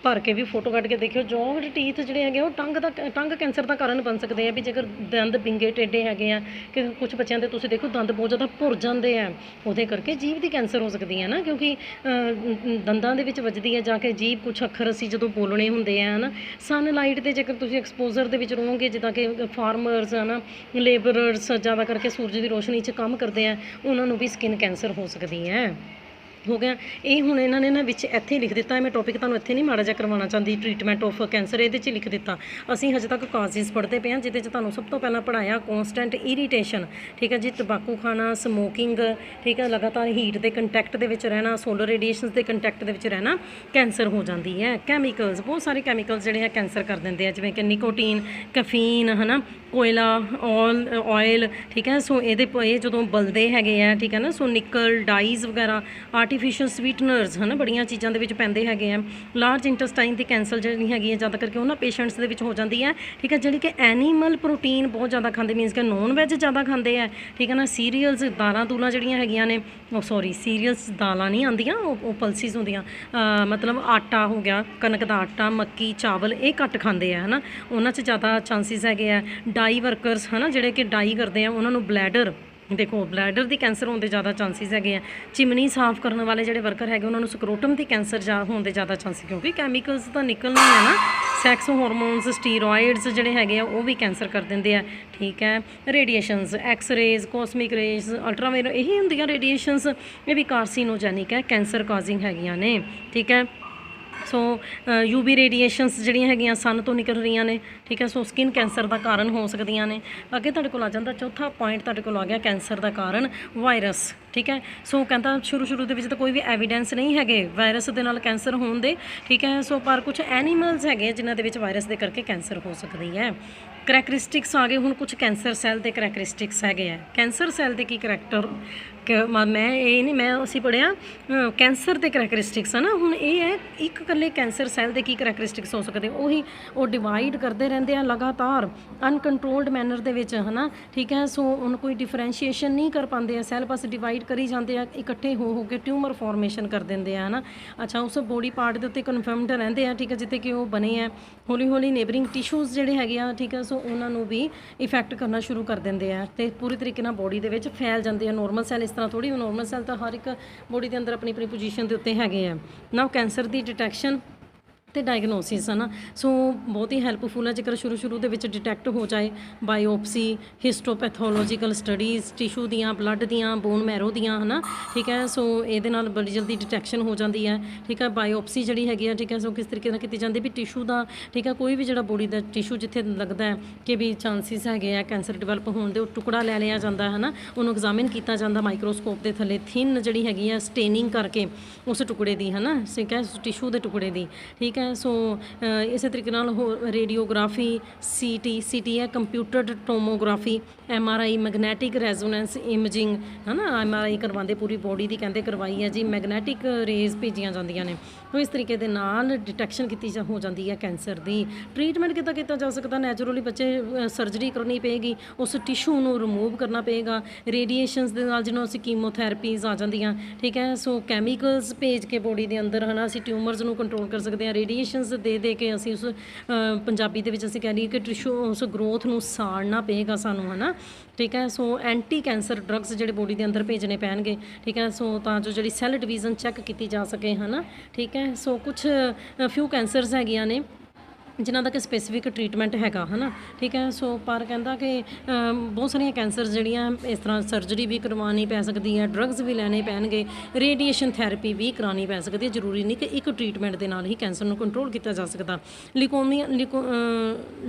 ਭਰ ਕੇ ਵੀ ਫੋਟੋ ਕੱਢ ਕੇ ਦੇਖਿਓ, ਜੌਗਡ ਟੀਥ ਜਿਹੜੇ ਹੈਗੇ ਉਹ ਟੰਗ ਕੈਂਸਰ ਦਾ ਕਾਰਨ ਬਣ ਸਕਦੇ ਆ। ਵੀ ਜੇਕਰ ਦੰਦ ਵਿੰਗੇ ਟੇਢੇ ਹੈਗੇ ਆ, ਕਿ ਕੁਛ ਬੱਚਿਆਂ ਦੇ ਤੁਸੀਂ ਦੇਖੋ ਦੰਦ ਬਹੁਤ ਜ਼ਿਆਦਾ ਭੁਰ ਜਾਂਦੇ ਆ, ਉਹਦੇ ਕਰਕੇ ਜੀਭ ਦੀ ਕੈਂਸਰ ਹੋ ਸਕਦੀ ਹੈ ਨਾ, ਕਿਉਂਕਿ ਦੰਦਾਂ ਦੇ ਵਿੱਚ ਵੱਜਦੀ ਹੈ ਜਾ ਕੇ ਜੀਭ। ਕੁਛ ਅੱਖਰ ਅਸੀਂ ਜਦੋਂ ਬੋਲਣੇ ਹੁੰਦੇ ਆ ਨਾ, ਸਨਲਾਈਟ ਦੇ ਜੇਕਰ ਤੁਸੀਂ ਐਕਸਪੋਜ਼ਰ ਦੇ ਵਿੱਚ ਰਹੋਗੇ, ਜਿੱਦਾਂ ਕਿ ਫਾਰਮਰਸ, ਹੈ ਨਾ, ਲੇਬਰਰਸ ਜ਼ਿਆਦਾ ਕਰਕੇ ਸੂਰਜ ਦੀ ਰੋਸ਼ਨੀ 'ਚ ਕੰਮ ਕਰਦੇ ਆ, ਉਹਨਾਂ ਨੂੰ ਵੀ ਸਕਿਨ ਕੈਂਸਰ ਹੋ ਸਕਦੀ ਹੈ। ਹੋ ਗਿਆ। ਇਹ ਹੁਣ ਇਹਨਾਂ ਨੇ ਨਾ ਵਿੱਚ ਇੱਥੇ ਲਿਖ ਦਿੱਤਾ, ਮੈਂ ਟੌਪਿਕ ਤੁਹਾਨੂੰ ਇੱਥੇ ਨਹੀਂ ਮਾੜਾ ਜਿਹਾ ਕਰਵਾਉਣਾ ਚਾਹੁੰਦੀ, ਟ੍ਰੀਟਮੈਂਟ ਆਫ ਕੈਂਸਰ ਇਹਦੇ 'ਚ ਲਿਖ ਦਿੱਤਾ। ਅਸੀਂ ਹਜੇ ਤੱਕ ਕਾਜ਼ਿਸ ਪੜ੍ਹਦੇ ਪਏ ਹਾਂ, ਜਿਹਦੇ 'ਚ ਤੁਹਾਨੂੰ ਸਭ ਤੋਂ ਪਹਿਲਾਂ ਪੜ੍ਹਾਇਆ ਕੌਂਸਟੈਂਟ ਇਰੀਟੇਸ਼ਨ, ਠੀਕ ਹੈ ਜੀ, ਤੰਬਾਕੂ ਖਾਣਾ, ਸਮੋਕਿੰਗ, ਠੀਕ ਹੈ, ਲਗਾਤਾਰ ਹੀਟ ਦੇ ਕੰਟੈਕਟ ਦੇ ਵਿੱਚ ਰਹਿਣਾ, ਸੋਲਰ ਰੇਡੀਏਸ਼ਨਸ ਦੇ ਕੰਟੈਕਟ ਦੇ ਵਿੱਚ ਰਹਿਣਾ, ਕੈਂਸਰ ਹੋ ਜਾਂਦੀ ਹੈ। ਕੈਮੀਕਲਸ, ਬਹੁਤ ਸਾਰੇ ਕੈਮੀਕਲਸ ਜਿਹੜੇ ਹੈ ਕੈਂਸਰ ਕਰ ਦਿੰਦੇ ਆ, ਜਿਵੇਂ ਕਿ ਨਿਕੋਟੀਨ, ਕੈਫੀਨ, ਹੈ ਨਾ, ਕੋਇਲਾ, ਆਇਲ, ਠੀਕ ਹੈ। ਸੋ ਇਹ ਜਦੋਂ ਬਲਦੇ ਹੈਗੇ ਆ, ਠੀਕ ਹੈ ਨਾ, ਸੋ ਨਿਕਲ, ਡਾਈਜ਼ ਵਗੈਰਾ, ਆਰਟੀਫਿਸ਼ੀਅਲ ਸਵੀਟਨਰਸ, ਹੈ ਨਾ, ਬੜੀਆਂ ਚੀਜ਼ਾਂ ਦੇ ਵਿੱਚ ਪੈਂਦੇ ਹੈਗੇ ਆ। ਲਾਰਜ ਇੰਟੈਸਟਾਈਨ ਦੀ ਕੈਂਸਰ ਜਿਹੜੀ ਹੈਗੀ ਹੈ ਜ਼ਿਆਦਾ ਕਰਕੇ ਉਹਨਾਂ ਪੇਸ਼ੈਂਟਸ ਦੇ ਵਿੱਚ ਹੋ ਜਾਂਦੀ ਹੈ, ਠੀਕ ਹੈ, ਜਿਹੜੀ ਕਿ ਐਨੀਮਲ ਪ੍ਰੋਟੀਨ ਬਹੁਤ ਜ਼ਿਆਦਾ ਖਾਂਦੇ, ਮੀਨਸ ਕਿ ਨੋਨ ਵੈਜ ਜ਼ਿਆਦਾ ਖਾਂਦੇ ਆ, ਠੀਕ ਹੈ ਨਾ। ਸੀਰੀਅਲਸ, ਦਾਲਾਂ ਦੂਲਾਂ ਜਿਹੜੀਆਂ ਹੈਗੀਆਂ ਨੇ, ਉਹ ਸੌਰੀ ਸੀਰੀਅਲਸ ਦਾਲਾਂ ਨਹੀਂ ਆਉਂਦੀਆਂ, ਉਹ ਪਲਸਿਸ ਹੁੰਦੀਆਂ, ਮਤਲਬ ਆਟਾ ਹੋ ਗਿਆ, ਕਣਕ ਦਾ ਆਟਾ, ਮੱਕੀ, ਚਾਵਲ, ਇਹ ਘੱਟ ਖਾਂਦੇ ਆ, ਹੈ ਨਾ, ਉਹਨਾਂ 'ਚ ਜ਼ਿਆਦਾ ਚਾਂਸਿਸ ਹੈਗੇ ਆ। ਡਾਈ ਵਰਕਰਸ, ਹੈ ਨਾ, ਜਿਹੜੇ ਕਿ ਡਾਈ ਕਰਦੇ ਆ, ਉਹਨਾਂ ਨੂੰ ਬਲੈਡਰ, ਦੇਖੋ ਬਲੈਡਰ ਦੀ ਕੈਂਸਰ ਹੋਣ ਦੇ ਜ਼ਿਆਦਾ ਚਾਂਸਿਸ ਹੈਗੇ ਆ। ਚਿਮਨੀ ਸਾਫ਼ ਕਰਨ ਵਾਲੇ ਜਿਹੜੇ ਵਰਕਰ ਹੈਗੇ ਉਹਨਾਂ ਨੂੰ ਸਕਰੋਟਮ ਦੀ ਕੈਂਸਰ ਹੋਣ ਦੇ ਜ਼ਿਆਦਾ ਚਾਂਸਿਸ, ਕਿਉਂਕਿ ਕੈਮੀਕਲਸ ਤਾਂ ਨਿਕਲਣਾ ਹੈ ਨਾ। ਸੈਕਸ ਹਾਰਮੋਨਸ, ਸਟੀਰੋਇਡਸ ਜਿਹੜੇ ਹੈਗੇ ਆ ਉਹ ਵੀ ਕੈਂਸਰ ਕਰ ਦਿੰਦੇ ਆ, ਠੀਕ ਹੈ। ਰੇਡੀਏਸ਼ਨਸ, ਐਕਸ-ਰੇਜ਼, ਕੋਸਮਿਕ ਰੇਜ਼, ਅਲਟਰਾਵਾਇਲਟ, ਇਹੀ ਹੁੰਦੀਆਂ ਰੇਡੀਏਸ਼ਨਸ, ਇਹ ਵੀ ਕਾਰਸੀਨੋਜੈਨਿਕ ਹੈ, ਕੈਂਸਰ ਕਾਜ਼ਿੰਗ ਹੈਗੀਆਂ ਨੇ, ਠੀਕ ਹੈ। ਸੋ UV ਰੇਡੀਏਸ਼ਨਸ ਜਿਹੜੀਆਂ ਹੈਗੀਆਂ ਸਨ ਤੋਂ ਨਿਕਲ ਰਹੀਆਂ ਨੇ, ਠੀਕ ਹੈ। ਸੋ ਸਕਿਨ ਕੈਂਸਰ ਦਾ ਕਾਰਨ ਹੋ ਸਕਦੀਆਂ ਨੇ। ਅੱਗੇ ਤੁਹਾਡੇ ਕੋਲ ਆ ਜਾਂਦਾ ਚੌਥਾ ਪੁਆਇੰਟ, ਤੁਹਾਡੇ ਕੋਲ ਆ ਗਿਆ ਕੈਂਸਰ ਦਾ ਕਾਰਨ ਵਾਇਰਸ, ਠੀਕ ਹੈ। ਸੋ ਕਹਿੰਦਾ ਸ਼ੁਰੂ ਦੇ ਵਿੱਚ ਤਾਂ ਕੋਈ ਵੀ ਐਵੀਡੈਂਸ ਨਹੀਂ ਹੈਗੇ ਵਾਇਰਸ ਦੇ ਨਾਲ ਕੈਂਸਰ ਹੋਣ ਦੇ, ਠੀਕ ਹੈ। ਸੋ ਪਰ ਕੁਝ ਐਨੀਮਲਸ ਹੈਗੇ ਜਿਨ੍ਹਾਂ ਦੇ ਵਿੱਚ ਵਾਇਰਸ ਦੇ ਕਰਕੇ ਕੈਂਸਰ ਹੋ ਸਕਦੀ ਹੈ। ਕਰੈਕਟਰਿਸਟਿਕਸ ਆ ਗਏ ਹੁਣ, ਕੁਝ ਕੈਂਸਰ ਸੈੱਲ ਦੇ ਕਰੈਕਟਰਿਸਟਿਕਸ ਹੈਗੇ ਆ। ਕੈਂਸਰ ਸੈੱਲ ਦੇ ਕੀ ਕਰੈਕਟਰ, ਅਸੀਂ ਪੜ੍ਹਿਆ ਕੈਂਸਰ ਦੇ ਕਰੈਕਟਰਿਸਟਿਕਸ, ਹੈ ਨਾ। ਹੁਣ ਇਹ ਹੈ ਇੱਕ ਇਕੱਲੇ ਕੈਂਸਰ ਸੈੱਲ ਦੇ ਕੀ ਕਰੈਕਟਰਿਸਟਿਕਸ ਹੋ ਸਕਦੇ, ਉਹੀ ਉਹ ਡਿਵਾਈਡ ਕਰਦੇ ਰਹਿੰਦੇ ਆ ਲਗਾਤਾਰ ਅਨਕੰਟਰੋਲਡ ਮੈਨਰ ਦੇ ਵਿੱਚ, ਹੈ ਨਾ, ਠੀਕ ਹੈ। ਸੋ ਹੁਣ ਕੋਈ ਡਿਫਰੈਂਸ਼ੀਏਸ਼ਨ ਨਹੀਂ ਕਰ ਪਾਉਂਦੇ ਆ, ਸੈੱਲ ਬਸ ਡਿਵਾਈਡ ਕਰੀ ਜਾਂਦੇ ਆ, ਇਕੱਠੇ ਹੋ ਕੇ ਟਿਊਮਰ ਫਾਰਮੇਸ਼ਨ ਕਰ ਦਿੰਦੇ ਆ, ਹੈ ਨਾ। ਅੱਛਾ, ਉਸ ਬੋਡੀ ਪਾਰਟ ਦੇ ਉੱਤੇ ਕਨਫਰਮਡ ਰਹਿੰਦੇ ਆ, ਠੀਕ ਹੈ, ਜਿੱਥੇ ਕਿ ਉਹ ਬਣੇ ਆ, ਹੌਲੀ ਨੇਬਰਿੰਗ ਟਿਸ਼ੂਜ਼ ਜਿਹੜੇ ਹੈਗੇ ਆ, ਠੀਕ ਹੈ। ਸੋ ਉਹਨਾਂ ਨੂੰ ਵੀ ਇਫੈਕਟ ਕਰਨਾ ਸ਼ੁਰੂ ਕਰ ਦਿੰਦੇ ਆ ਅਤੇ ਪੂਰੀ ਤਰੀਕੇ ਨਾਲ ਬੋਡੀ ਦੇ ਵਿੱਚ ਫੈਲ ਜਾਂਦੇ ਆ। ਨੋਰਮਲ ਸੈੱਲ ਇਸ ਤਰ੍ਹਾਂ ਥੋੜ੍ਹੀ, ਨੋਰਮਲ ਸੈੱਲ ਤਾਂ ਹਰ ਇੱਕ ਬੋਡੀ ਦੇ ਅੰਦਰ ਆਪਣੀ ਪੋਜੀਸ਼ਨ ਦੇ ਉੱਤੇ ਹੈਗੇ ਆ ਨਾ। ਕੈਂਸਰ ਦੀ ਡਿਟੈਕਸ਼ਨ ਅਤੇ ਡਾਇਗਨੋਸਿਸ, ਹੈ ਨਾ। ਸੋ ਬਹੁਤ ਹੀ ਹੈਲਪਫੁਲ ਹੈ ਜੇਕਰ ਸ਼ੁਰੂ ਦੇ ਵਿੱਚ ਡਿਟੈਕਟ ਹੋ ਜਾਏ। ਬਾਇਓਪਸੀ, ਹਿਸਟੋਪੈਥੋਲੋਜੀਕਲ ਸਟੱਡੀਜ਼, ਟਿਸ਼ੂ ਦੀਆਂ, ਬਲੱਡ ਦੀਆਂ, ਬੋਨ ਮੈਰੋ ਦੀਆਂ, ਹੈ ਨਾ, ਠੀਕ ਹੈ। ਸੋ ਇਹਦੇ ਨਾਲ ਬੜੀ ਜਲਦੀ ਡਿਟੈਕਸ਼ਨ ਹੋ ਜਾਂਦੀ ਹੈ, ਠੀਕ ਹੈ। ਬਾਇਓਪਸੀ ਜਿਹੜੀ ਹੈਗੀ ਆ, ਠੀਕ ਹੈ, ਸੋ ਕਿਸ ਤਰੀਕੇ ਨਾਲ ਕੀਤੀ ਜਾਂਦੀ ਵੀ ਟਿਸ਼ੂ ਦਾ, ਠੀਕ ਹੈ, ਕੋਈ ਵੀ ਜਿਹੜਾ ਬੋਡੀ ਦਾ ਟਿਸ਼ੂ ਜਿੱਥੇ ਲੱਗਦਾ ਹੈ ਕਿ ਵੀ ਚਾਂਸਿਸ ਹੈਗੇ ਆ ਕੈਂਸਰ ਡਿਵੈਲਪ ਹੋਣ ਦੇ, ਉਹ ਟੁਕੜਾ ਲੈ ਲਿਆ ਜਾਂਦਾ, ਹੈ ਨਾ, ਉਹਨੂੰ ਐਗਜ਼ਾਮਿਨ ਕੀਤਾ ਜਾਂਦਾ ਮਾਈਕਰੋਸਕੋਪ ਦੇ ਥੱਲੇ, ਥਿਨ ਜਿਹੜੀ ਹੈਗੀ ਆ ਸਟੇਨਿੰਗ ਕਰਕੇ ਉਸ ਟੁਕੜੇ ਦੀ, ਹੈ ਨਾ, ਠੀਕ ਹੈ, ਟਿਸ਼ੂ ਦੇ ਟੁਕੜੇ ਦੀ, ਠੀਕ ਹੈ। ਸੋ ਇਸੇ ਤਰੀਕੇ ਨਾਲ ਰੇਡੀਓਗ੍ਰਾਫੀ, CT ਹੈ, ਕੰਪਿਊਟਰਡ ਟੋਮੋਗ੍ਰਾਫੀ, MRI, ਮੈਗਨੈਟਿਕ ਰੈਜ਼ੋਨੈਂਸ ਇਮੇਜਿੰਗ, ਹੈ ਨਾ, MRI ਕਰਵਾਉਂਦੇ ਪੂਰੀ ਬੋਡੀ ਦੀ, ਕਹਿੰਦੇ ਕਰਵਾਈ ਹੈ ਜੀ, ਮੈਗਨੈਟਿਕ ਰੇਜ਼ ਭੇਜੀਆਂ ਜਾਂਦੀਆਂ ਨੇ। ਸੋ ਇਸ ਤਰੀਕੇ ਦੇ ਨਾਲ ਡਿਟੈਕਸ਼ਨ ਕੀਤੀ ਹੋ ਜਾਂਦੀ ਹੈ ਕੈਂਸਰ ਦੀ। ਟ੍ਰੀਟਮੈਂਟ ਕਿੱਦਾਂ ਕੀਤਾ ਜਾ ਸਕਦਾ, ਨੈਚੁਰਲੀ ਬੱਚੇ ਸਰਜਰੀ ਕਰਨੀ ਪਏਗੀ, ਉਸ ਟਿਸ਼ੂ ਨੂੰ ਰਿਮੂਵ ਕਰਨਾ ਪਏਗਾ। ਰੇਡੀਏਸ਼ਨਸ ਦੇ ਨਾਲ ਜਿਹਨੂੰ ਅਸੀਂ ਕੀਮੋਥੈਰੇਪੀਜ਼ ਆ ਜਾਂਦੀਆਂ, ਠੀਕ ਹੈ। ਸੋ ਕੈਮੀਕਲਸ ਭੇਜ ਕੇ ਬੋਡੀ ਦੇ ਅੰਦਰ, ਹੈ ਨਾ, ਅਸੀਂ ਟਿਊਮਰਸ ਨੂੰ ਕੰਟਰੋਲ ਕਰ ਸਕਦੇ ਹਾਂ। ਰੇਡੀਏਸ਼ਨਸ ਦੇ ਕੇ ਅਸੀਂ ਉਸ ਪੰਜਾਬੀ ਦੇ ਵਿੱਚ ਅਸੀਂ ਕਹਿ ਲਈਏ ਕਿ ਟਿਸ਼ੂ, ਉਸ ਗਰੋਥ ਨੂੰ ਸਾੜਨਾ ਪਏਗਾ ਸਾਨੂੰ, ਹੈ ਨਾ, ਠੀਕ ਹੈ। ਸੋ ਐਂਟੀ ਕੈਂਸਰ ਡਰੱਗਸ ਜਿਹੜੇ ਬੋਡੀ ਦੇ ਅੰਦਰ ਭੇਜਣੇ ਪੈਣਗੇ, ਠੀਕ ਹੈ। ਸੋ ਤਾਂ ਜੋ ਜਿਹੜੀ ਸੈੱਲ ਡਿਵੀਜ਼ਨ ਚੈੱਕ ਕੀਤੀ ਜਾ ਸਕੇ, ਹੈ ਨਾ, ਠੀਕ ਹੈ। ਸੋ ਕੁਛ ਫਿਊ ਕੈਂਸਰਸ ਹੈਗੀਆਂ ਨੇ ਜਿਨ੍ਹਾਂ ਦਾ ਕਿ ਸਪੈਸੀਫਿਕ ਟ੍ਰੀਟਮੈਂਟ ਹੈਗਾ, ਹੈ ਨਾ, ਠੀਕ ਹੈ। ਸੋ ਪਰ ਕਹਿੰਦਾ ਕਿ ਬਹੁਤ ਸਾਰੀਆਂ ਕੈਂਸਰ ਜਿਹੜੀਆਂ ਇਸ ਤਰ੍ਹਾਂ ਸਰਜਰੀ ਵੀ ਕਰਵਾਉਣੀ ਪੈ ਸਕਦੀ ਹੈ, ਡਰੱਗਸ ਵੀ ਲੈਣੇ ਪੈਣਗੇ, ਰੇਡੀਏਸ਼ਨ ਥੈਰੇਪੀ ਵੀ ਕਰਾਉਣੀ ਪੈ ਸਕਦੀ ਹੈ। ਜ਼ਰੂਰੀ ਨਹੀਂ ਕਿ ਇੱਕ ਟ੍ਰੀਟਮੈਂਟ ਦੇ ਨਾਲ ਹੀ ਕੈਂਸਰ ਨੂੰ ਕੰਟਰੋਲ ਕੀਤਾ ਜਾ ਸਕਦਾ। ਲਿਊਕੀਮੀਆ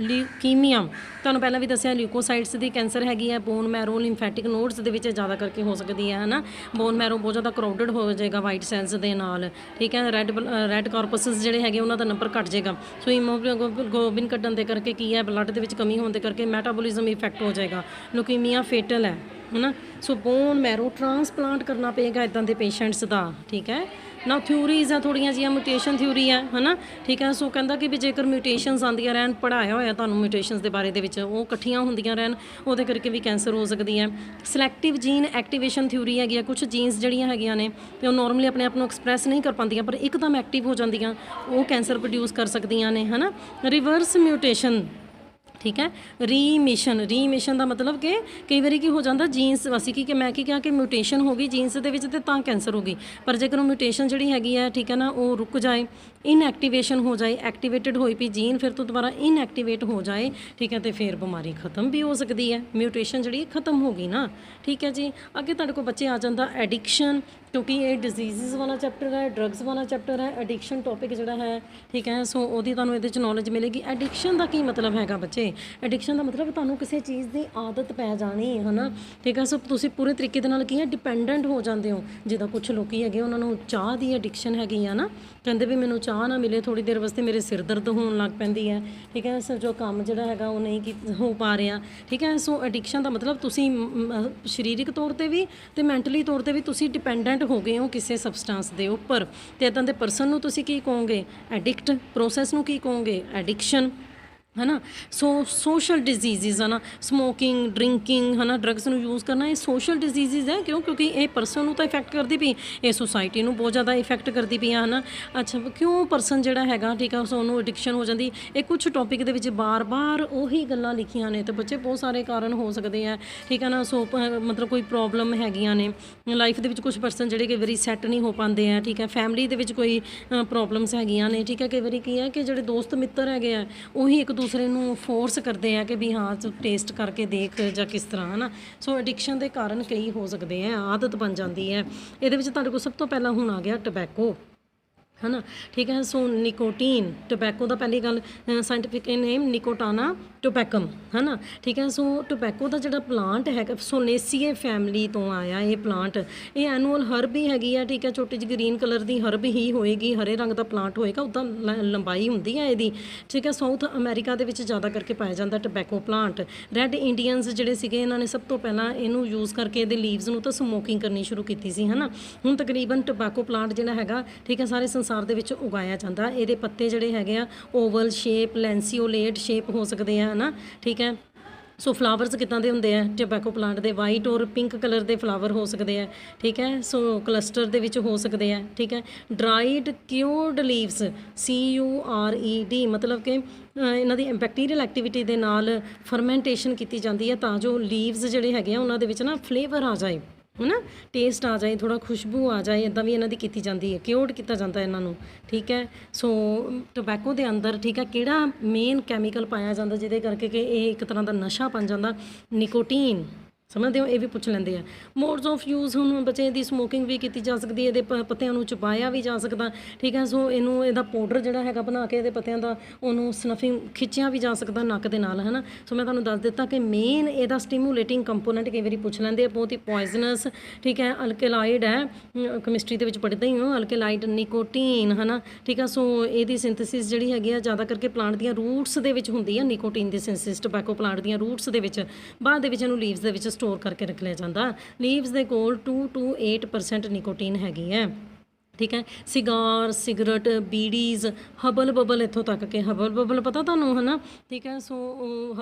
ਤੁਹਾਨੂੰ ਪਹਿਲਾਂ ਵੀ ਦੱਸਿਆ, ਲਿਊਕੋਸਾਈਟਸ ਦੀ ਕੈਂਸਰ ਹੈਗੀ ਹੈ। ਬੋਨ ਮੈਰੋ ਲਿੰਫੈਟਿਕ ਨੋਡਸ ਦੇ ਵਿੱਚ ਜ਼ਿਆਦਾ ਕਰਕੇ ਹੋ ਸਕਦੀ ਹੈ ਨਾ। ਬੋਨ ਮੈਰੋ ਬਹੁਤ ਜ਼ਿਆਦਾ ਕਰਾਊਡਡ ਹੋ ਜਾਏਗਾ ਵਾਈਟ ਸੈਲਸ ਦੇ ਨਾਲ, ਠੀਕ ਹੈ। ਰੈੱਡ ਕਾਰਪਸਸ ਜਿਹੜੇ ਹੈਗੇ ਉਹਨਾਂ ਦਾ ਨੰਬਰ ਘੱਟ ਜਾਏਗਾ। ਸੋ ਹੀਮੋਗਲੋਬਿਨ ਘਟਣ ਦੇ ਕਰਕੇ ਕੀ ਹੈ, ਬਲੱਡ ਦੇ ਵਿੱਚ ਕਮੀ ਹੋਣ ਦੇ ਕਰਕੇ ਮੈਟਾਬੋਲਿਜ਼ਮ ਇਫੈਕਟ ਹੋ ਜਾਏਗਾ। ਲੁਕੀਮੀਆ ਫੇਟਲ ਹੈ ਨਾ। ਸੋ ਬੋਨ ਮੈਰੋ ਟ੍ਰਾਂਸਪਲਾਂਟ ਕਰਨਾ ਪਏਗਾ ਇੱਦਾਂ ਦੇ ਪੇਸ਼ੈਂਟਸ ਦਾ, ਠੀਕ ਹੈ ਨਾ। ਥਿਊਰੀਜ਼ ਆ ਥੋੜ੍ਹੀਆਂ ਜਿਹੀਆਂ, ਮਿਊਟੇਸ਼ਨ ਥਿਊਰੀ ਹੈ ਨਾ, ਠੀਕ ਹੈ। ਸੋ ਕਹਿੰਦਾ ਕਿ ਵੀ ਜੇਕਰ ਮਿਊਟੇਸ਼ਨਸ ਆਉਂਦੀਆਂ ਰਹਿਣ, ਪੜ੍ਹਾਇਆ ਹੋਇਆ ਤੁਹਾਨੂੰ ਮਿਊਟੇਸ਼ਨਸ ਦੇ ਬਾਰੇ ਦੇ ਵਿੱਚ, ਉਹ ਇਕੱਠੀਆਂ ਹੁੰਦੀਆਂ ਰਹਿਣ, ਉਹਦੇ ਕਰਕੇ ਵੀ ਕੈਂਸਰ ਹੋ ਸਕਦੀ ਹੈ। ਸਿਲੈਕਟਿਵ ਜੀਨ ਐਕਟੀਵੇਸ਼ਨ ਥਿਊਰੀ ਹੈਗੀ ਆ। ਕੁਛ ਜੀਨਸ ਜਿਹੜੀਆਂ ਹੈਗੀਆਂ ਨੇ ਤੇ ਉਹ ਨੋਰਮਲੀ ਆਪਣੇ ਆਪ ਨੂੰ ਐਕਸਪ੍ਰੈਸ ਨਹੀਂ ਕਰ ਪਾਉਂਦੀਆਂ, ਪਰ ਇੱਕਦਮ ਐਕਟਿਵ ਹੋ ਜਾਂਦੀਆਂ, ਉਹ ਕੈਂਸਰ ਪ੍ਰੋਡਿਊਸ ਕਰ ਸਕਦੀਆਂ ਨੇ, ਹੈ ਨਾ। ਰਿਵਰਸ ਮਿਊਟੇਸ਼ਨ, ਠੀਕ ਹੈ। ਰੀਮਿਸ਼ਨ ਦਾ ਮਤਲਬ ਕਿ ਕਈ ਵਾਰੀ ਕੀ ਹੋ ਜਾਂਦਾ, ਜੀਨਸ ਅਸੀਂ ਮੈਂ ਕਿਹਾ ਕਿ ਮਿਊਟੇਸ਼ਨ ਹੋ ਗਈ ਜੀਨਸ ਦੇ ਵਿੱਚ ਤੇ ਤਾਂ ਕੈਂਸਰ ਹੋ ਗਈ, ਪਰ ਜੇਕਰ ਉਹ ਮਿਊਟੇਸ਼ਨ ਜਿਹੜੀ ਹੈਗੀ ਹੈ, ਠੀਕ ਹੈ ਨਾ, ਉਹ ਰੁਕ ਜਾਏ, ਇਨਐਕਟੀਵੇਸ਼ਨ ਹੋ ਜਾਏ, ਐਕਟੀਵੇਟਡ ਹੋਈ ਪਈ ਜੀਨ ਫਿਰ ਤੋਂ ਦੁਬਾਰਾ ਇਨਐਕਟੀਵੇਟ ਹੋ ਜਾਏ, ਠੀਕ ਹੈ, ਤੇ ਫਿਰ ਬਿਮਾਰੀ ਖਤਮ ਵੀ ਹੋ ਸਕਦੀ ਹੈ। ਮਿਊਟੇਸ਼ਨ ਜਿਹੜੀ ਖਤਮ ਹੋ ਗਈ ਨਾ, ਠੀਕ ਹੈ ਜੀ। ਅੱਗੇ ਤੁਹਾਡੇ ਕੋਲ ਬੱਚੇ ਆ ਜਾਂਦਾ ਐਡਿਕਸ਼ਨ, ਕਿਉਂਕਿ ਇਹ ਡਿਜ਼ੀਜ਼ਸ ਵਾਲਾ ਚੈਪਟਰ ਹੈ, ਡਰੱਗਸ ਵਾਲਾ ਚੈਪਟਰ ਹੈ, ਐਡਿਕਸ਼ਨ ਟੌਪਿਕ ਜਿਹੜਾ ਹੈ, ਠੀਕ ਹੈ। ਸੋ ਉਹਦੀ ਤੁਹਾਨੂੰ ਇਹਦੇ 'ਚ ਨੌਲੇਜ ਮਿਲੇਗੀ। ਐਡਿਕਸ਼ਨ ਦਾ ਕੀ ਮਤਲਬ ਹੈਗਾ ਬੱਚੇ? ਐਡਿਕਸ਼ਨ ਦਾ ਮਤਲਬ ਤੁਹਾਨੂੰ ਕਿਸੇ ਚੀਜ਼ ਦੀ ਆਦਤ ਪੈ ਜਾਣੀ ਹੈ ਨਾ, ਠੀਕ ਹੈ। ਸੋ ਤੁਸੀਂ ਪੂਰੇ ਤਰੀਕੇ ਦੇ ਨਾਲ ਕੀ ਹੈ, ਡਿਪੈਂਡੈਂਟ ਹੋ ਜਾਂਦੇ ਹੋ। ਜਿੱਦਾਂ ਕੁਛ ਲੋਕੀ ਹੈਗੇ ਉਹਨਾਂ ਨੂੰ ਚਾਹ ਦੀ ਐਡਿਕਸ਼ਨ ਹੈਗੀ ਆ ਨਾ, ਕਹਿੰਦੇ ਵੀ ਮੈਨੂੰ ਚਾਹ ਨਾ ਮਿਲੇ ਥੋੜ੍ਹੀ ਦੇਰ ਵਾਸਤੇ ਮੇਰੇ ਸਿਰ ਦਰਦ ਹੋਣ ਲੱਗ ਪੈਂਦੀ ਹੈ, ਠੀਕ ਹੈ। ਸੋ ਜੋ ਕੰਮ ਜਿਹੜਾ ਹੈਗਾ ਉਹ ਨਹੀਂ ਹੋ ਪਾ ਰਿਹਾ, ਠੀਕ ਹੈ। ਸੋ ਐਡਿਕਸ਼ਨ ਦਾ ਮਤਲਬ ਤੁਸੀਂ ਸਰੀਰਕ ਤੌਰ 'ਤੇ ਵੀ ਅਤੇ ਮੈਂਟਲੀ ਤੌਰ 'ਤੇ ਵੀ ਤੁਸੀਂ ਡਿਪੈਂਡੈਂਟ ਹੋ ਗਏ ਹੋ ਕਿਸੇ ਸਬਸਟੈਂਸ ਦੇ ਉੱਪਰ। ਅਤੇ ਇੱਦਾਂ ਦੇ ਪਰਸਨ ਨੂੰ ਤੁਸੀਂ ਕੀ ਕਹੋਗੇ? ਐਡਿਕਟ। ਪ੍ਰੋਸੈਸ ਨੂੰ ਕੀ ਕਹੋਗੇ? ਐਡਿਕਸ਼ਨ, ਹੈ ਨਾ। ਸੋ ਸੋਸ਼ਲ ਡਿਜ਼ੀਜ਼ਿਜ਼ ਹੈ ਨਾ, ਸਮੋਕਿੰਗ, ਡਰਿੰਕਿੰਗ, ਹੈ ਨਾ, ਡਰੱਗਸ ਨੂੰ ਯੂਜ਼ ਕਰਨਾ, ਇਹ ਸੋਸ਼ਲ ਡਿਜ਼ੀਜ਼ਿਜ਼ ਹੈ। ਕਿਉਂਕਿ ਇਹ ਪਰਸਨ ਨੂੰ ਤਾਂ ਇਫੈਕਟ ਕਰਦੀ ਪਈ, ਇਹ ਸੁਸਾਇਟੀ ਨੂੰ ਬਹੁਤ ਜ਼ਿਆਦਾ ਇਫੈਕਟ ਕਰਦੀ ਪਈ ਹੈ ਨਾ। ਅੱਛਾ, ਕਿਉਂ ਪਰਸਨ ਜਿਹੜਾ ਹੈਗਾ, ਠੀਕ ਆ, ਸੋ ਉਹਨੂੰ ਐਡਿਕਸ਼ਨ ਹੋ ਜਾਂਦੀ। ਇਹ ਕੁਛ ਟੌਪਿਕ ਦੇ ਵਿੱਚ ਬਾਰ-ਬਾਰ ਉਹੀ ਗੱਲਾਂ ਲਿਖੀਆਂ ਨੇ, ਅਤੇ ਬੱਚੇ ਬਹੁਤ ਸਾਰੇ ਕਾਰਨ ਹੋ ਸਕਦੇ ਆ, ਠੀਕ ਹੈ ਨਾ। ਸੋ ਮਤਲਬ ਕੋਈ ਪ੍ਰੋਬਲਮ ਹੈਗੀਆਂ ਨੇ ਲਾਈਫ ਦੇ ਵਿੱਚ, ਕੁਛ ਪਰਸਨ ਜਿਹੜੇ ਕਈ ਵਾਰੀ ਸੈੱਟ ਨਹੀਂ ਹੋ ਪਾਉਂਦੇ ਆ, ਠੀਕ ਹੈ। ਫੈਮਿਲੀ ਦੇ ਵਿੱਚ ਕੋਈ ਪ੍ਰੋਬਲਮਸ ਹੈਗੀਆਂ ਨੇ, ਠੀਕ ਹੈ। ਕਈ ਵਾਰੀ ਕੀ ਹੈ ਕਿ ਜਿਹੜੇ ਦੋਸਤ ਮਿੱਤਰ ਹੈਗੇ ਆ ਉਹੀ ਇੱਕ ਦੂਸਰੇ ਨੂੰ ਫੋਰਸ ਕਰਦੇ ਆ ਕਿ ਵੀ ਹਾਂ ਟੇਸਟ ਕਰਕੇ ਦੇਖ ਜਾਂ ਕਿਸ ਤਰ੍ਹਾਂ, ਹੈ ਨਾ। ਸੋ ਐਡਿਕਸ਼ਨ ਦੇ ਕਾਰਨ ਕਈ ਹੋ ਸਕਦੇ ਆ, ਆਦਤ ਬਣ ਜਾਂਦੀ ਹੈ। ਇਹਦੇ ਵਿੱਚ ਤੁਹਾਡੇ ਕੋਲ ਸਭ ਤੋਂ ਪਹਿਲਾਂ ਹੁਣ ਆ ਗਿਆ ਟਬੈਕੋ, ਹੈ ਨਾ, ਠੀਕ ਹੈ। ਸੋ ਨਿਕੋਟੀਨ, ਟਬੈਕੋ ਦਾ ਪਹਿਲੀ ਗੱਲ ਸਾਇੰਟੀਫਿਕ ਨੇਮ ਨਿਕੋਟਾਨਾ ਟੋਬੈਕਮ, ਹੈ ਨਾ, ਠੀਕ ਹੈ। ਸੋ ਟੋਬੈਕੋ ਦਾ ਜਿਹੜਾ ਪਲਾਂਟ ਹੈਗਾ, ਸੋਲੇਸੀਏ ਫੈਮਿਲੀ ਤੋਂ ਆਇਆ ਇਹ ਪਲਾਂਟ। ਇਹ ਐਨੂਅਲ ਹਰਬ ਹੀ ਹੈਗੀ ਆ, ਠੀਕ ਹੈ। ਛੋਟੀ ਜਿਹੀ ਗ੍ਰੀਨ ਕਲਰ ਦੀ ਹਰਬ ਹੀ ਹੋਏਗੀ, ਹਰੇ ਰੰਗ ਦਾ ਪਲਾਂਟ ਹੋਏਗਾ, ਉੱਦਾਂ ਲੰਬਾਈ ਹੁੰਦੀ ਹੈ ਇਹਦੀ, ਠੀਕ ਹੈ। ਸਾਊਥ ਅਮਰੀਕਾ ਦੇ ਵਿੱਚ ਜ਼ਿਆਦਾ ਕਰਕੇ ਪਾਇਆ ਜਾਂਦਾ ਟੋਬੈਕੋ ਪਲਾਂਟ। ਰੈੱਡ ਇੰਡੀਅਨਸ ਜਿਹੜੇ ਸੀਗੇ, ਇਹਨਾਂ ਨੇ ਸਭ ਤੋਂ ਪਹਿਲਾਂ ਇਹਨੂੰ ਯੂਜ਼ ਕਰਕੇ ਇਹਦੇ ਲੀਵਸ ਨੂੰ ਤਾਂ ਸਮੋਕਿੰਗ ਕਰਨੀ ਸ਼ੁਰੂ ਕੀਤੀ ਸੀ, ਹੈ ਨਾ। ਹੁਣ ਤਕਰੀਬਨ ਟੋਬੈਕੋ ਪਲਾਂਟ ਜਿਹੜਾ ਹੈਗਾ, ਠੀਕ ਹੈ, ਸਾਰੇ ਸੰਸਾਰ ਦੇ ਵਿੱਚ ਉਗਾਇਆ ਜਾਂਦਾ। ਇਹਦੇ ਪੱਤੇ ਜਿਹੜੇ ਹੈਗੇ ਆ ਓਵਲ ਸ਼ੇਪ, ਲੈਂਸੀਓਲੇਟ ਸ਼ੇਪ ਹੋ ਸਕਦੇ ਆ, ਹੈ ਨਾ, ਠੀਕ ਹੈ। ਸੋ ਫਲਾਵਰਸ ਕਿੱਦਾਂ ਦੇ ਹੁੰਦੇ ਆ ਟੋਬੈਕੋ ਪਲਾਂਟ ਦੇ? ਵਾਈਟ ਔਰ ਪਿੰਕ ਕਲਰ ਦੇ ਫਲਾਵਰ ਹੋ ਸਕਦੇ ਆ, ਠੀਕ ਹੈ। ਸੋ ਕਲਸਟਰ ਦੇ ਵਿੱਚ ਹੋ ਸਕਦੇ ਆ, ਠੀਕ ਹੈ। ਡਰਾਈਡ ਕਿਊਰਡ ਲੀਵਸ, CURED, ਮਤਲਬ ਕਿ ਇਹਨਾਂ ਦੀ ਬੈਕਟੀਰੀਅਲ ਐਕਟੀਵਿਟੀ ਦੇ ਨਾਲ ਫਰਮੈਂਟੇਸ਼ਨ ਕੀਤੀ ਜਾਂਦੀ ਹੈ ਤਾਂ ਜੋ ਲੀਵਸ ਜਿਹੜੇ ਹੈਗੇ ਆ ਉਹਨਾਂ ਦੇ ਵਿੱਚ ਨਾ ਫਲੇਵਰ ਆ ਜਾਏ, ਹੈ ਨਾ, ਟੇਸਟ ਆ ਜਾਏ, ਥੋੜ੍ਹਾ ਖੁਸ਼ਬੂ ਆ ਜਾਏ, ਇੱਦਾਂ ਵੀ ਇਹਨਾਂ ਦੀ ਕੀਤੀ ਜਾਂਦੀ ਹੈ, ਕਿਉਰਡ ਕੀਤਾ ਜਾਂਦਾ ਇਹਨਾਂ ਨੂੰ, ਠੀਕ ਹੈ। ਸੋ ਟੋਬੈਕੋ ਦੇ ਅੰਦਰ, ਠੀਕ ਹੈ, ਕਿਹੜਾ ਮੇਨ ਕੈਮੀਕਲ ਪਾਇਆ ਜਾਂਦਾ ਜਿਹਦੇ ਕਰਕੇ ਕਿ ਇਹ ਇੱਕ ਤਰ੍ਹਾਂ ਦਾ ਨਸ਼ਾ ਬਣ ਜਾਂਦਾ? ਨਿਕੋਟੀਨ। ਸਮਝਦੇ ਹੋ? ਇਹ ਵੀ ਪੁੱਛ ਲੈਂਦੇ ਆ। ਮੋਡਸ ਆਫ ਯੂਜ਼, ਹੁਣ ਬੱਚੇ ਦੀ ਸਮੋਕਿੰਗ ਵੀ ਕੀਤੀ ਜਾ ਸਕਦੀ ਹੈ, ਇਹਦੇ ਪੱਤਿਆਂ ਨੂੰ ਚਬਾਇਆ ਵੀ ਜਾ ਸਕਦਾ, ਠੀਕ ਹੈ। ਸੋ ਇਹਦਾ ਪਾਊਡਰ ਜਿਹੜਾ ਹੈਗਾ ਬਣਾ ਕੇ ਇਹਦੇ ਪੱਤਿਆਂ ਦਾ, ਉਹਨੂੰ ਸਨਫਿੰਗ ਖਿੱਚਿਆ ਵੀ ਜਾ ਸਕਦਾ ਨੱਕ ਦੇ ਨਾਲ, ਹੈ ਨਾ। ਸੋ ਮੈਂ ਤੁਹਾਨੂੰ ਦੱਸ ਦਿੱਤਾ ਕਿ ਮੇਨ ਇਹਦਾ ਸਟੀਮੂਲੇਟਿੰਗ ਕੰਪੋਨੈਂਟ ਕਈ ਵਾਰੀ ਪੁੱਛ ਲੈਂਦੇ ਆ, ਬਹੁਤ ਹੀ ਪੋਇਜ਼ਨਸ, ਠੀਕ ਹੈ, ਅਲਕੇਲਾਈਡ ਹੈ, ਕੈਮਿਸਟਰੀ ਦੇ ਵਿੱਚ ਪੜ੍ਹਦੇ ਹੀ ਹੋ, ਅਲਕੇਲਾਈਡ ਨਿਕੋਟੀਨ, ਹੈ ਨਾ, ਠੀਕ ਹੈ। ਸੋ ਇਹਦੀ ਸਿੰਥੇਸਿਸ ਜਿਹੜੀ ਹੈਗੀ ਆ ਜ਼ਿਆਦਾ ਕਰਕੇ ਪਲਾਂਟ ਦੀਆਂ ਰੂਟਸ ਦੇ ਵਿੱਚ ਹੁੰਦੀ ਆ, ਨਿਕੋਟੀਨ ਦੀ ਸਿੰਥੇਸਿਸ ਟੋਬੈਕੋ ਪਲਾਂਟ ਦੀਆਂ ਰੂਟਸ ਦੇ ਵਿੱਚ, ਬਾਅਦ ਦੇ ਵਿੱਚ ਇਹਨੂੰ ਲੀਵਸ ਦੇ ਵਿੱਚ ਸਟੋਰ ਕਰਕੇ ਰੱਖ ਲਿਆ ਜਾਂਦਾ। ਲੀਵਸ ਦੇ ਕੋਲ 2 to 8% ਨਿਕੋਟੀਨ ਹੈਗੀ ਹੈ, ਠੀਕ ਹੈ। ਸਿਗਾਰ, ਸਿਗਰਟ, ਬੀੜੀਜ਼, ਹਬਲ ਬਬਲ, ਇੱਥੋਂ ਤੱਕ ਕਿ ਹਬਲ ਬਬਲ ਪਤਾ ਤੁਹਾਨੂੰ, ਹੈ ਨਾ, ਠੀਕ ਹੈ। ਸੋ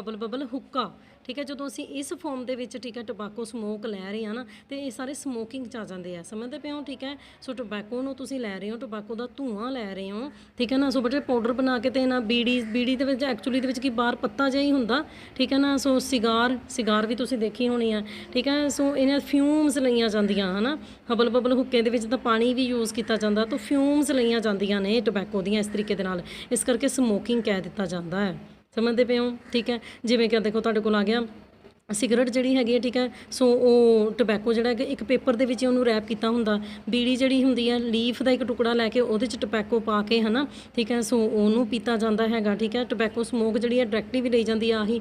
ਹਬਲ ਬਬਲ, ਹੁੱਕਾ, ਠੀਕ ਹੈ। ਜਦੋਂ ਅਸੀਂ ਇਸ ਫੋਰਮ ਦੇ ਵਿੱਚ, ਠੀਕ ਹੈ, ਟੋਬੈਕੋ ਸਮੋਕ ਲੈ ਰਹੇ ਹਾਂ ਨਾ, ਤੇ ਇਹ ਸਾਰੇ ਸਮੋਕਿੰਗ 'ਚ ਆ ਜਾਂਦੇ ਆ, ਸਮਝਦੇ ਪਏ ਹੋ, ਠੀਕ ਹੈ। ਸੋ ਟੋਬੈਕੋ ਨੂੰ ਤੁਸੀਂ ਲੈ ਰਹੇ ਹੋ, ਟੋਬੈਕੋ ਦਾ ਧੂੰਆਂ ਲੈ ਰਹੇ ਹੋ, ਠੀਕ ਹੈ ਨਾ। ਸੋ ਬੜੇ ਪਾਊਡਰ ਬਣਾ ਕੇ ਤੇ ਨਾ ਬੀੜੀ ਦੇ ਵਿੱਚ ਐਕਚੁਅਲੀ ਦੇ ਵਿੱਚ ਕੀ ਬਾਹਰ ਪੱਤਾ ਜਿਹਾ ਹੀ ਹੁੰਦਾ, ਠੀਕ ਹੈ ਨਾ। ਸੋ ਸਿਗਾਰ ਵੀ ਤੁਸੀਂ ਦੇਖੀ ਹੋਣੀ ਆ, ਠੀਕ ਹੈ। ਸੋ ਇਹਨਾਂ ਫਿਊਮਸ ਲਈਆਂ ਜਾਂਦੀਆਂ, ਹੈ ਨਾ। ਹਬਲ ਬਬਲ ਹੁੱਕੇ ਦੇ ਵਿੱਚ ਤਾਂ ਪਾਣੀ ਵੀ ਯੂਜ਼ ਕੀਤਾ ਜਾਂਦਾ, ਤਾਂ ਫਿਊਮਸ ਲਈਆਂ ਜਾਂਦੀਆਂ ਨੇ ਟੋਬੈਕੋ ਦੀਆਂ ਇਸ ਤਰੀਕੇ ਦੇ ਨਾਲ, ਇਸ ਕਰਕੇ ਸਮੋਕਿੰਗ ਕਹਿ ਦਿੱਤਾ ਜਾਂਦਾ ਹੈ, ਸਮਝਦੇ ਪਏ ਹੋ, ਠੀਕ ਹੈ। ਜਿਵੇਂ ਕਿ ਦੇਖੋ ਤੁਹਾਡੇ ਕੋਲ ਆ ਗਿਆ ਸਿਗਰਟ ਜਿਹੜੀ ਹੈਗੀ ਹੈ, ਠੀਕ ਹੈ। ਸੋ ਉਹ ਟੋਬੈਕੋ ਜਿਹੜਾ ਹੈਗਾ ਇੱਕ ਪੇਪਰ ਦੇ ਵਿੱਚ ਉਹਨੂੰ ਰੈਪ ਕੀਤਾ ਹੁੰਦਾ। ਬੀੜੀ ਜਿਹੜੀ ਹੁੰਦੀ ਹੈ, ਲੀਫ ਦਾ ਇੱਕ ਟੁਕੜਾ ਲੈ ਕੇ ਉਹਦੇ 'ਚ ਟੋਬੈਕੋ ਪਾ ਕੇ, ਹੈ ਨਾ, ਠੀਕ ਹੈ। ਸੋ ਉਹਨੂੰ ਪੀਤਾ ਜਾਂਦਾ ਹੈਗਾ, ਠੀਕ ਹੈ। ਟੋਬੈਕੋ ਸਮੋਕ ਜਿਹੜੀ ਹੈ ਡਾਇਰੈਕਟਲੀ ਵੀ ਲਈ ਜਾਂਦੀ ਆ, ਆਹੀ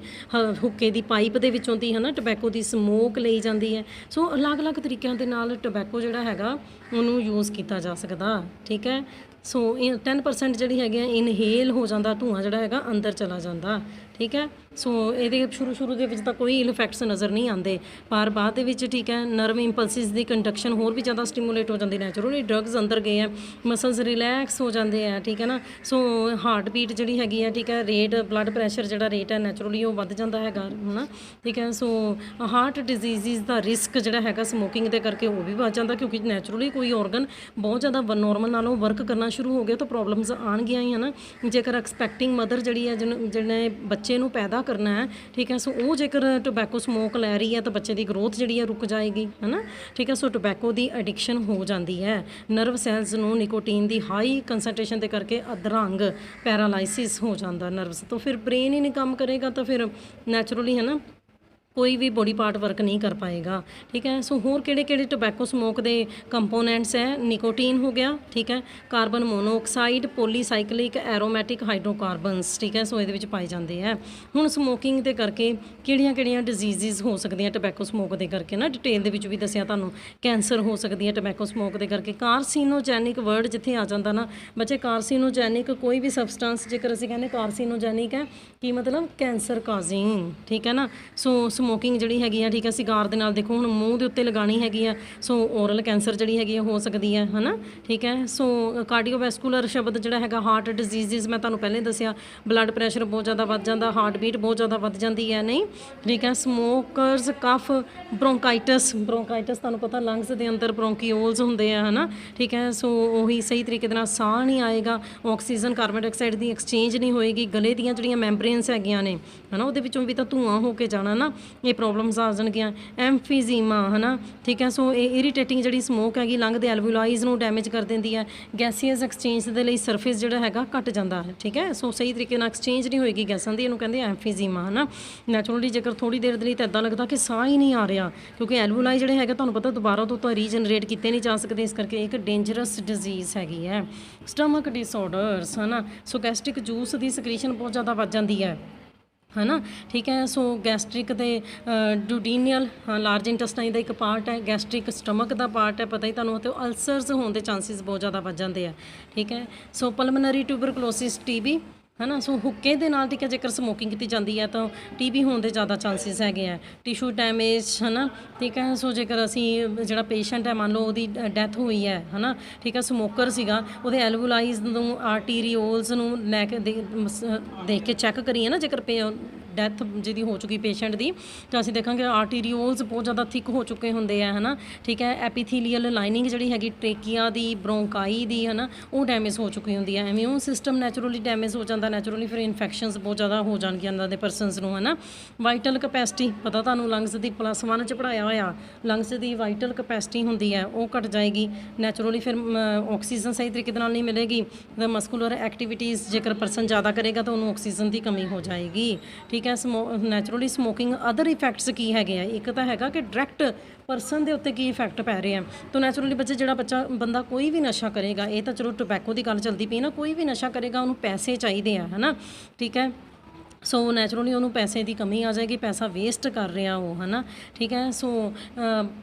ਹੁੱਕੇ ਦੀ ਪਾਈਪ ਦੇ ਵਿੱਚੋਂ ਦੀ, ਹੈ ਨਾ, ਟੋਬੈਕੋ ਦੀ ਸਮੋਕ ਲਈ ਜਾਂਦੀ ਹੈ। ਸੋ ਅਲੱਗ-ਅਲੱਗ ਤਰੀਕਿਆਂ ਦੇ ਨਾਲ ਟੋਬੈਕੋ ਜਿਹੜਾ ਹੈਗਾ ਉਹਨੂੰ ਯੂਜ਼ ਕੀਤਾ ਜਾ ਸਕਦਾ, ਠੀਕ ਹੈ। ਸੋ 10% ਜਿਹੜੀ ਹੈਗੀ ਇਨਹੇਲ ਹੋ ਜਾਂਦਾ, ਧੂੰਆਂ ਜਿਹੜਾ ਹੈਗਾ ਅੰਦਰ ਚਲਾ ਜਾਂਦਾ, ਠੀਕ ਹੈ। ਸੋ ਇਹਦੇ ਸ਼ੁਰੂ ਦੇ ਵਿੱਚ ਤਾਂ ਕੋਈ ਇਲ ਇਫੈਕਟਸ ਨਜ਼ਰ ਨਹੀਂ ਆਉਂਦੇ, ਪਰ ਬਾਅਦ ਦੇ ਵਿੱਚ, ਠੀਕ ਹੈ, ਨਰਵ ਇੰਪਲਸਿਸ ਦੀ ਕੰਡਕਸ਼ਨ ਹੋਰ ਵੀ ਜ਼ਿਆਦਾ ਸਟੀਮੂਲੇਟ ਹੋ ਜਾਂਦੀ, ਨੈਚੁਰਲੀ ਡਰੱਗਸ ਅੰਦਰ ਗਏ ਆ, ਮਸਲਸ ਰਿਲੈਕਸ ਹੋ ਜਾਂਦੇ ਆ, ਠੀਕ ਹੈ ਨਾ। ਸੋ ਹਾਰਟ ਬੀਟ ਜਿਹੜੀ ਹੈਗੀ ਆ, ਠੀਕ ਹੈ, ਰੇਟ, ਬਲੱਡ ਪ੍ਰੈਸ਼ਰ ਜਿਹੜਾ ਰੇਟ ਹੈ ਨੈਚੁਰਲੀ ਉਹ ਵੱਧ ਜਾਂਦਾ ਹੈਗਾ, ਹੈ ਨਾ, ਠੀਕ ਹੈ। ਸੋ ਹਾਰਟ ਡਿਜ਼ੀਜ਼ਿਸ ਦਾ ਰਿਸਕ ਜਿਹੜਾ ਹੈਗਾ ਸਮੋਕਿੰਗ ਦੇ ਕਰਕੇ ਉਹ ਵੀ ਵੱਧ ਜਾਂਦਾ, ਕਿਉਂਕਿ ਨੈਚੁਰਲੀ ਕੋਈ ਔਰਗਨ ਬਹੁਤ ਜ਼ਿਆਦਾ ਨੋਰਮਲ ਨਾਲੋਂ ਵਰਕ ਕਰਨਾ ਸ਼ੁਰੂ ਹੋ ਗਿਆ ਤਾਂ ਪ੍ਰੋਬਲਮਸ ਆਉਣਗੀਆਂ ਹੀ, ਹੈ ਨਾ। ਜੇਕਰ ਐਕਸਪੈਕਟਿੰਗ ਮਦਰ ਜਿਹੜੀ ਹੈ ਜਿਹਨੇ ਬੱਚੇ ਨੂੰ ਪੈਦਾ ਕਰਨਾ ਹੈ, ਠੀਕ ਹੈ, ਸੋ ਉਹ ਜੇਕਰ ਟੋਬੈਕੋ ਸਮੋਕ ਲੈ ਰਹੀ ਹੈ ਤਾਂ ਬੱਚੇ ਦੀ ਗਰੋਥ ਜਿਹੜੀ ਹੈ ਰੁਕ ਜਾਏਗੀ, ਹੈ ਨਾ, ਠੀਕ ਹੈ। ਸੋ ਟੋਬੈਕੋ ਦੀ ਐਡਿਕਸ਼ਨ ਹੋ ਜਾਂਦੀ ਹੈ, ਨਰਵ ਸੈਲਸ ਨੂੰ ਨਿਕੋਟੀਨ ਦੀ ਹਾਈ ਕੰਸਨਟ੍ਰੇਸ਼ਨ ਦੇ ਕਰਕੇ ਅਧਰੰਗ ਪੈਰਾਲਾਈਸਿਸ ਹੋ ਜਾਂਦਾ ਨਰਵਸ ਤੋਂ, ਫਿਰ ਬ੍ਰੇਨ ਹੀ ਨਹੀਂ ਕੰਮ ਕਰੇਗਾ ਤਾਂ ਫਿਰ ਨੈਚੁਰਲੀ, ਹੈ ਨਾ, ਕੋਈ ਵੀ ਬੋਡੀ ਪਾਰਟ ਵਰਕ ਨਹੀਂ ਕਰ ਪਾਏਗਾ, ਠੀਕ ਹੈ। ਸੋ ਹੋਰ ਕਿਹੜੇ ਟੋਬੈਕੋ ਸਮੋਕ ਦੇ ਕੰਪੋਨੈਂਟਸ ਹੈ, ਨਿਕੋਟੀਨ ਹੋ ਗਿਆ, ਠੀਕ ਹੈ, ਕਾਰਬਨ ਮੋਨੋਆਕਸਾਈਡ, ਪੋਲੀਸਾਈਕਲਿਕ ਐਰੋਮੈਟਿਕ ਹਾਈਡਰੋਕਾਰਬਨਸ, ਠੀਕ ਹੈ। ਸੋ ਇਹਦੇ ਵਿੱਚ ਪਾਏ ਜਾਂਦੇ ਹੈ। ਹੁਣ ਸਮੋਕਿੰਗ ਦੇ ਕਰਕੇ ਕਿਹੜੀਆਂ ਡਿਜ਼ੀਜ਼ਸ ਹੋ ਸਕਦੀਆਂ ਟੋਬੈਕੋ ਸਮੋਕ ਦੇ ਕਰਕੇ ਨਾ, ਡਿਟੇਲ ਦੇ ਵਿੱਚ ਵੀ ਦੱਸਿਆ ਤੁਹਾਨੂੰ। ਕੈਂਸਰ ਹੋ ਸਕਦੀ ਹੈ ਟੋਬੈਕੋ ਸਮੋਕ ਦੇ ਕਰਕੇ। ਕਾਰਸੀਨੋਜੈਨਿਕ ਵਰਡ ਜਿੱਥੇ ਆ ਜਾਂਦਾ ਨਾ ਬੱਚੇ, ਕਾਰਸੀਨੋਜੈਨਿਕ ਕੋਈ ਵੀ ਸਬਸਟੈਂਸ ਜੇਕਰ ਅਸੀਂ ਕਹਿੰਦੇ ਕਾਰਸੀਨੋਜੈਨਿਕ ਹੈ, ਕੀ ਮਤਲਬ ਕੈਂਸਰ ਕਾਜ਼ਿੰਗ, ਠੀਕ ਹੈ ਨਾ। ਸੋ ਸਮੋਕਿੰਗ ਜਿਹੜੀ ਹੈਗੀ ਆ, ਠੀਕ ਹੈ, ਸਿਗਾਰ ਦੇ ਨਾਲ ਦੇਖੋ ਹੁਣ ਮੂੰਹ ਦੇ ਉੱਤੇ ਲਗਾਉਣੀ ਹੈਗੀ ਆ, ਸੋ ਓਰਲ ਕੈਂਸਰ ਜਿਹੜੀ ਹੈਗੀ ਆ ਹੋ ਸਕਦੀ ਹੈ, ਹੈ ਨਾ, ਠੀਕ ਹੈ। ਸੋ ਕਾਰਡੀਓਵੈਸਕੂਲਰ ਸ਼ਬਦ ਜਿਹੜਾ ਹੈਗਾ, ਹਾਰਟ ਡਿਜ਼ੀਜ਼ਸ ਮੈਂ ਤੁਹਾਨੂੰ ਪਹਿਲੇ ਦੱਸਿਆ, ਬਲੱਡ ਪ੍ਰੈਸ਼ਰ ਬਹੁਤ ਜ਼ਿਆਦਾ ਵੱਧ ਜਾਂਦਾ, ਹਾਰਟ ਬੀਟ ਬਹੁਤ ਜ਼ਿਆਦਾ ਵੱਧ ਜਾਂਦੀ ਹੈ, ਨਹੀਂ, ਠੀਕ ਹੈ। ਸਮੋਕਰਸ ਕਫ, ਬ੍ਰੋਂਕਾਈਟਸ ਤੁਹਾਨੂੰ ਪਤਾ ਲੰਗਸ ਦੇ ਅੰਦਰ ਬ੍ਰੋਂਕੀਓਲਸ ਹੁੰਦੇ ਆ, ਹੈ ਨਾ, ਠੀਕ ਹੈ। ਸੋ ਉਹੀ ਸਹੀ ਤਰੀਕੇ ਦੇ ਨਾਲ ਸਾਹ ਨਹੀਂ ਆਏਗਾ, ਆਕਸੀਜਨ ਕਾਰਬਨ ਡਾਈਆਕਸਾਈਡ ਦੀ ਐਕਸਚੇਂਜ ਨਹੀਂ ਹੋਏਗੀ, ਗਲੇ ਦੀਆਂ ਜਿਹੜੀਆਂ ਮੈਂਬਰੇਨਸ ਹੈਗੀਆਂ ਨੇ, ਹੈ ਨਾ, ਉਹਦੇ ਵਿੱਚੋਂ ਵੀ ਤਾਂ ਧੂੰਆਂ ਹੋ ਕੇ ਜਾਣਾ ਨਾ, ਇਹ ਪ੍ਰੋਬਲਮਸ ਆ ਜਾਣਗੀਆਂ। ਐਮਫੀਜ਼ੀਮਾ, ਹੈ ਨਾ, ਠੀਕ ਹੈ। ਸੋ ਇਹ ਇਰੀਟੇਟਿੰਗ ਜਿਹੜੀ ਸਮੋਕ ਹੈਗੀ ਲੰਗ ਦੇ ਐਲਵੂਲਾਈਜ਼ ਨੂੰ ਡੈਮੇਜ ਕਰ ਦਿੰਦੀ ਹੈ। ਗੈਸੀਅਸ ਐਕਸਚੇਂਜ ਦੇ ਲਈ ਸਰਫੇਸ ਜਿਹੜਾ ਹੈਗਾ ਘਟ ਜਾਂਦਾ ਹੈ, ਠੀਕ ਹੈ। ਸੋ ਸਹੀ ਤਰੀਕੇ ਨਾਲ ਐਕਸਚੇਂਜ ਨਹੀਂ ਹੋਏਗੀ ਗੈਸਾਂ ਦੀ, ਇਹਨੂੰ ਕਹਿੰਦੇ ਐਮਫੀਜ਼ੀਮਾ, ਹੈ ਨਾ। ਨੈਚੁਰਲੀ ਜੇਕਰ ਥੋੜ੍ਹੀ ਦੇਰ ਦੇ ਲਈ ਤਾਂ ਇੱਦਾਂ ਲੱਗਦਾ ਕਿ ਸਾਹ ਹੀ ਨਹੀਂ ਆ ਰਿਹਾ, ਕਿਉਂਕਿ ਐਲਵੂਲਾਈ ਜਿਹੜੇ ਹੈਗੇ ਤੁਹਾਨੂੰ ਪਤਾ ਦੁਬਾਰਾ ਤੋਂ ਤਾਂ ਰੀਜਨਰੇਟ ਕੀਤੇ ਨਹੀਂ ਜਾ ਸਕਦੇ, ਇਸ ਕਰਕੇ ਇੱਕ ਡੇਂਜਰਸ ਡਿਜ਼ੀਜ਼ ਹੈਗੀ ਹੈ। ਸਟਮਕ ਡਿਸਆਰਡਰਸ, ਹੈ ਨਾ। ਸੋ ਗੈਸਟ੍ਰਿਕ ਜੂਸ ਦੀ ਸਕ੍ਰੀਸ਼ਨ ਬਹੁਤ ਜ਼ਿਆਦਾ ਵੱਧ ਜਾਂਦੀ ਹੈ ਨਾ, ਠੀਕ ਹੈ। ਸੋ ਗੈਸਟ੍ਰਿਕ ਦੇ ਡੂਡੀਨੀਅਲ ਲਾਰਜ ਇੰਟੈਸਟਾਈਨ ਦਾ ਇੱਕ ਪਾਰਟ ਹੈ, ਗੈਸਟ੍ਰਿਕ ਸਟਮਕ ਦਾ ਪਾਰਟ ਹੈ, ਪਤਾ ਹੀ ਤੁਹਾਨੂੰ, ਅਤੇ ਅਲਸਰਸ ਹੋਣ ਦੇ ਚਾਂਸਿਸ ਬਹੁਤ ਜ਼ਿਆਦਾ ਵੱਧ ਜਾਂਦੇ ਆ, ਠੀਕ ਹੈ। ਸੋ ਪਲਮਨਰੀ ਟਿਊਬਰਕਲੋਸਿਸ, ਟੀਬੀ, ਹੈ ਨਾ। ਸੋ ਹੁੱਕੇ ਦੇ ਨਾਲ, ਠੀਕ ਹੈ, ਜੇਕਰ ਸਮੋਕਿੰਗ ਕੀਤੀ ਜਾਂਦੀ ਹੈ ਤਾਂ ਟੀਬੀ ਹੋਣ ਦੇ ਜ਼ਿਆਦਾ ਚਾਂਸਿਸ ਹੈਗੇ ਆ। ਟਿਸ਼ੂ ਡੈਮੇਜ, ਹੈ ਨਾ, ਠੀਕ ਹੈ। ਸੋ ਜੇਕਰ ਅਸੀਂ ਜਿਹੜਾ ਪੇਸ਼ੈਂਟ ਹੈ ਮੰਨ ਲਓ ਉਹਦੀ ਡੈਥ ਹੋਈ ਹੈ ਨਾ, ਠੀਕ ਹੈ, ਸਮੋਕਰ ਸੀਗਾ, ਉਹਦੇ ਐਲਵੂਲਾਈਜ਼ ਨੂੰ ਆਰਟੀਰੀਓਲਸ ਨੂੰ ਲੈ ਕੇ ਦੇਖ ਕੇ ਚੈੱਕ ਕਰੀਏ ਨਾ, ਜੇਕਰ ਡੈਥ ਜਿਹਦੀ ਹੋ ਚੁੱਕੀ ਪੇਸ਼ੈਂਟ ਦੀ, ਤਾਂ ਅਸੀਂ ਦੇਖਾਂਗੇ ਆਰਟੀਰੀਓਲਸ ਬਹੁਤ ਜ਼ਿਆਦਾ ਥਿਕ ਹੋ ਚੁੱਕੇ ਹੁੰਦੇ ਆ, ਹੈ ਨਾ, ਠੀਕ ਹੈ। ਐਪੀਥੀਲੀਅਲ ਲਾਈਨਿੰਗ ਜਿਹੜੀ ਹੈਗੀ ਟ੍ਰੇਕੀਆ ਦੀ, ਬ੍ਰੋਂਕਾਈ ਦੀ, ਹੈ ਨਾ, ਉਹ ਡੈਮੇਜ ਹੋ ਚੁੱਕੀ ਹੁੰਦੀ ਹੈ। ਇਮਿਊਨ ਸਿਸਟਮ ਨੈਚੁਰਲੀ ਡੈਮੇਜ ਹੋ ਜਾਂਦਾ, ਨੈਚੁਰਲੀ ਫਿਰ ਇਨਫੈਕਸ਼ਨਸ ਬਹੁਤ ਜ਼ਿਆਦਾ ਹੋ ਜਾਣਗੀਆਂ ਇਹਨਾਂ ਦੇ ਪਰਸਨਸ ਨੂੰ, ਹੈ ਨਾ। ਵਾਈਟਲ ਕਪੈਸਿਟੀ ਪਤਾ ਤੁਹਾਨੂੰ, ਲੰਗਸ ਦੀ +1 'ਚ ਪੜ੍ਹਾਇਆ ਹੋਇਆ, ਲੰਗਸ ਦੀ ਵਾਈਟਲ ਕਪੈਸਿਟੀ ਹੁੰਦੀ ਹੈ ਉਹ ਘਟ ਜਾਏਗੀ, ਨੈਚੁਰਲੀ ਫਿਰ ਆਕਸੀਜਨ ਸਹੀ ਤਰੀਕੇ ਦੇ ਨਾਲ ਨਹੀਂ ਮਿਲੇਗੀ। ਮਸਕੂਲਰ ਐਕਟੀਵਿਟੀਜ਼ ਜੇਕਰ ਪਰਸਨ ਜ਼ਿਆਦਾ ਕਰੇਗਾ ਤਾਂ ਉਹਨੂੰ ਆਕਸੀਜਨ ਦੀ ਕਮੀ ਹੋ ਜਾਏਗੀ, ਠੀਕ ਹੈ। ਨੈਚੁਰਲੀ ਸਮੋਕਿੰਗ ਅਦਰ ਇਫੈਕਟਸ ਕੀ ਹੈਗੇ ਆ, ਇੱਕ ਤਾਂ ਹੈਗਾ ਕਿ ਡਾਇਰੈਕਟ ਪਰਸਨ ਦੇ ਉੱਤੇ ਕੀ ਇਫੈਕਟ ਪੈ ਰਹੇ ਆ। ਤਾਂ ਨੈਚੁਰਲੀ ਜਿਹੜਾ ਬੰਦਾ ਕੋਈ ਵੀ ਨਸ਼ਾ ਕਰੇਗਾ, ਇਹ ਤਾਂ ਚਲੋ ਟੋਬੈਕੋ ਦੀ ਗੱਲ ਚੱਲਦੀ ਪਈ ਨਾ, ਕੋਈ ਵੀ ਨਸ਼ਾ ਕਰੇਗਾ ਉਹਨੂੰ ਪੈਸੇ ਚਾਹੀਦੇ ਆ, ਹੈ ਨਾ, ਠੀਕ ਹੈ। ਸੋ ਨੈਚੁਰਲੀ ਉਹਨੂੰ ਪੈਸੇ ਦੀ ਕਮੀ ਆ ਜਾਏਗੀ, ਪੈਸਾ ਵੇਸਟ ਕਰ ਰਿਹਾ ਉਹ, ਹੈ ਨਾ, ਠੀਕ ਹੈ। ਸੋ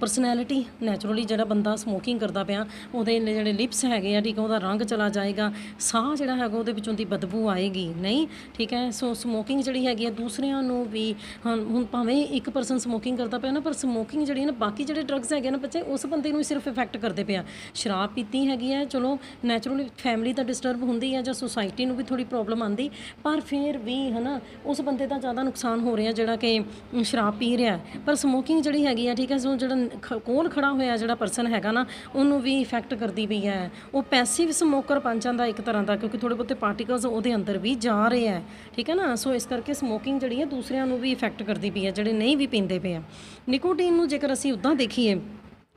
ਪਰਸਨੈਲਿਟੀ ਨੈਚੁਰਲੀ ਜਿਹੜਾ ਬੰਦਾ ਸਮੋਕਿੰਗ ਕਰਦਾ ਪਿਆ ਉਹਦੇ ਜਿਹੜੇ ਲਿਪਸ ਹੈਗੇ ਆ, ਠੀਕ ਹੈ, ਉਹਦਾ ਰੰਗ ਚਲਾ ਜਾਏਗਾ, ਸਾਹ ਜਿਹੜਾ ਹੈਗਾ ਉਹਦੇ ਵਿੱਚੋਂ ਦੀ ਬਦਬੂ ਆਏਗੀ, ਨਹੀਂ, ਠੀਕ ਹੈ। ਸੋ ਸਮੋਕਿੰਗ ਜਿਹੜੀ ਹੈਗੀ ਆ ਦੂਸਰਿਆਂ ਨੂੰ ਵੀ, ਹੁਣ ਭਾਵੇਂ ਇੱਕ ਪਰਸਨ ਸਮੋਕਿੰਗ ਕਰਦਾ ਪਿਆ ਨਾ, ਪਰ ਸਮੋਕਿੰਗ ਜਿਹੜੀ ਨਾ ਬਾਕੀ ਜਿਹੜੇ ਡਰੱਗਸ ਹੈਗੇ ਨਾ ਬੱਚੇ, ਉਸ ਬੰਦੇ ਨੂੰ ਸਿਰਫ ਇਫੈਕਟ ਕਰਦੇ ਪਿਆ। ਸ਼ਰਾਬ ਪੀਤੀ ਹੈਗੀ ਹੈ, ਚਲੋ ਨੈਚੁਰਲੀ ਫੈਮਿਲੀ ਤਾਂ ਡਿਸਟਰਬ ਹੁੰਦੀ ਹੈ ਜਾਂ ਸੁਸਾਇਟੀ ਨੂੰ ਵੀ ਥੋੜ੍ਹੀ ਪ੍ਰੋਬਲਮ ਆਉਂਦੀ, ਪਰ ਫਿਰ ਵੀ, ਹੈ ਨਾ, ਉਸ ਬੰਦੇ ਦਾ ਜ਼ਿਆਦਾ ਨੁਕਸਾਨ ਹੋ ਰਿਹਾ ਜਿਹੜਾ ਕਿ ਸ਼ਰਾਬ ਪੀ ਰਿਹਾ। ਪਰ ਸਮੋਕਿੰਗ ਜਿਹੜੀ ਹੈਗੀ ਆ, ਠੀਕ ਹੈ, ਸੋ ਜਿਹੜਾ ਕੋਲ ਖੜਾ ਹੋਇਆ ਜਿਹੜਾ ਪਰਸਨ ਹੈਗਾ ਨਾ, ਉਹਨੂੰ ਵੀ ਇਫੈਕਟ ਕਰਦੀ ਪਈ ਹੈ। ਉਹ ਪੈਸਿਵ ਸਮੋਕਰ ਬਣ ਜਾਂਦਾ ਇੱਕ ਤਰ੍ਹਾਂ ਦਾ, ਕਿਉਂਕਿ ਥੋੜ੍ਹੇ ਬਹੁਤੇ ਪਾਰਟੀਕਲਸ ਉਹਦੇ ਅੰਦਰ ਵੀ ਜਾ ਰਹੇ ਹੈ, ਠੀਕ ਹੈ ਨਾ। ਸੋ ਇਸ ਕਰਕੇ ਸਮੋਕਿੰਗ ਜਿਹੜੀ ਹੈ ਦੂਸਰਿਆਂ ਨੂੰ ਵੀ ਇਫੈਕਟ ਕਰਦੀ ਪਈ ਹੈ ਜਿਹੜੇ ਨਹੀਂ ਵੀ ਪੀਂਦੇ ਪਏ ਆ। ਨਿਕੋਟੀਨ ਨੂੰ ਜੇਕਰ ਅਸੀਂ ਉੱਦਾਂ ਦੇਖੀਏ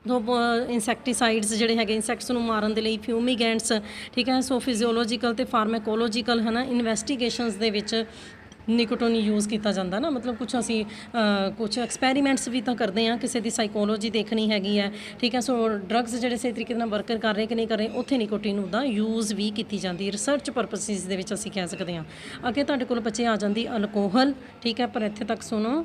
ਇਨਸੈਕਟੀਸਾਈਡਸ ਜਿਹੜੇ ਹੈਗੇ ਇਨਸੈਕਟਸ ਨੂੰ ਮਾਰਨ ਦੇ ਲਈ, ਫਿਊਮੀਗੈਂਟਸ, ਠੀਕ ਹੈ। ਸੋ ਫਿਜ਼ੀਓਲੋਜੀਕਲ ਅਤੇ ਫਾਰਮੈਕੋਲੋਜੀਕਲ, ਹੈ ਨਾ, ਇਨਵੈਸਟੀਗੇਸ਼ਨਸ ਦੇ ਵਿੱਚ ਨਿਕੋਟੀਨ ਯੂਜ਼ ਕੀਤਾ ਜਾਂਦਾ ਨਾ, ਮਤਲਬ ਕੁਛ ਅਸੀਂ ਕੁਛ ਐਕਸਪੈਰੀਮੈਂਟਸ ਵੀ ਤਾਂ ਕਰਦੇ ਹਾਂ, ਕਿਸੇ ਦੀ ਸਾਈਕੋਲੋਜੀ ਦੇਖਣੀ ਹੈਗੀ ਹੈ, ਠੀਕ ਹੈ। ਸੋ ਡਰੱਗਸ ਜਿਹੜੇ ਸਹੀ ਤਰੀਕੇ ਨਾਲ ਵਰਕ ਕਰ ਰਹੇ ਕਿ ਨਹੀਂ ਕਰ ਰਹੇ, ਉੱਥੇ ਨਿਕੋਟੀਨ ਦਾ ਯੂਜ਼ ਵੀ ਕੀਤੀ ਜਾਂਦੀ, ਰਿਸਰਚ ਪਰਪਸਿਸ ਦੇ ਵਿੱਚ ਅਸੀਂ ਕਹਿ ਸਕਦੇ ਹਾਂ। ਅੱਗੇ ਤੁਹਾਡੇ ਕੋਲ ਬੱਚੇ ਆ ਜਾਂਦੀ ਅਲਕੋਹਲ, ਠੀਕ ਹੈ, ਪਰ ਇੱਥੇ ਤੱਕ ਸੁਣੋ।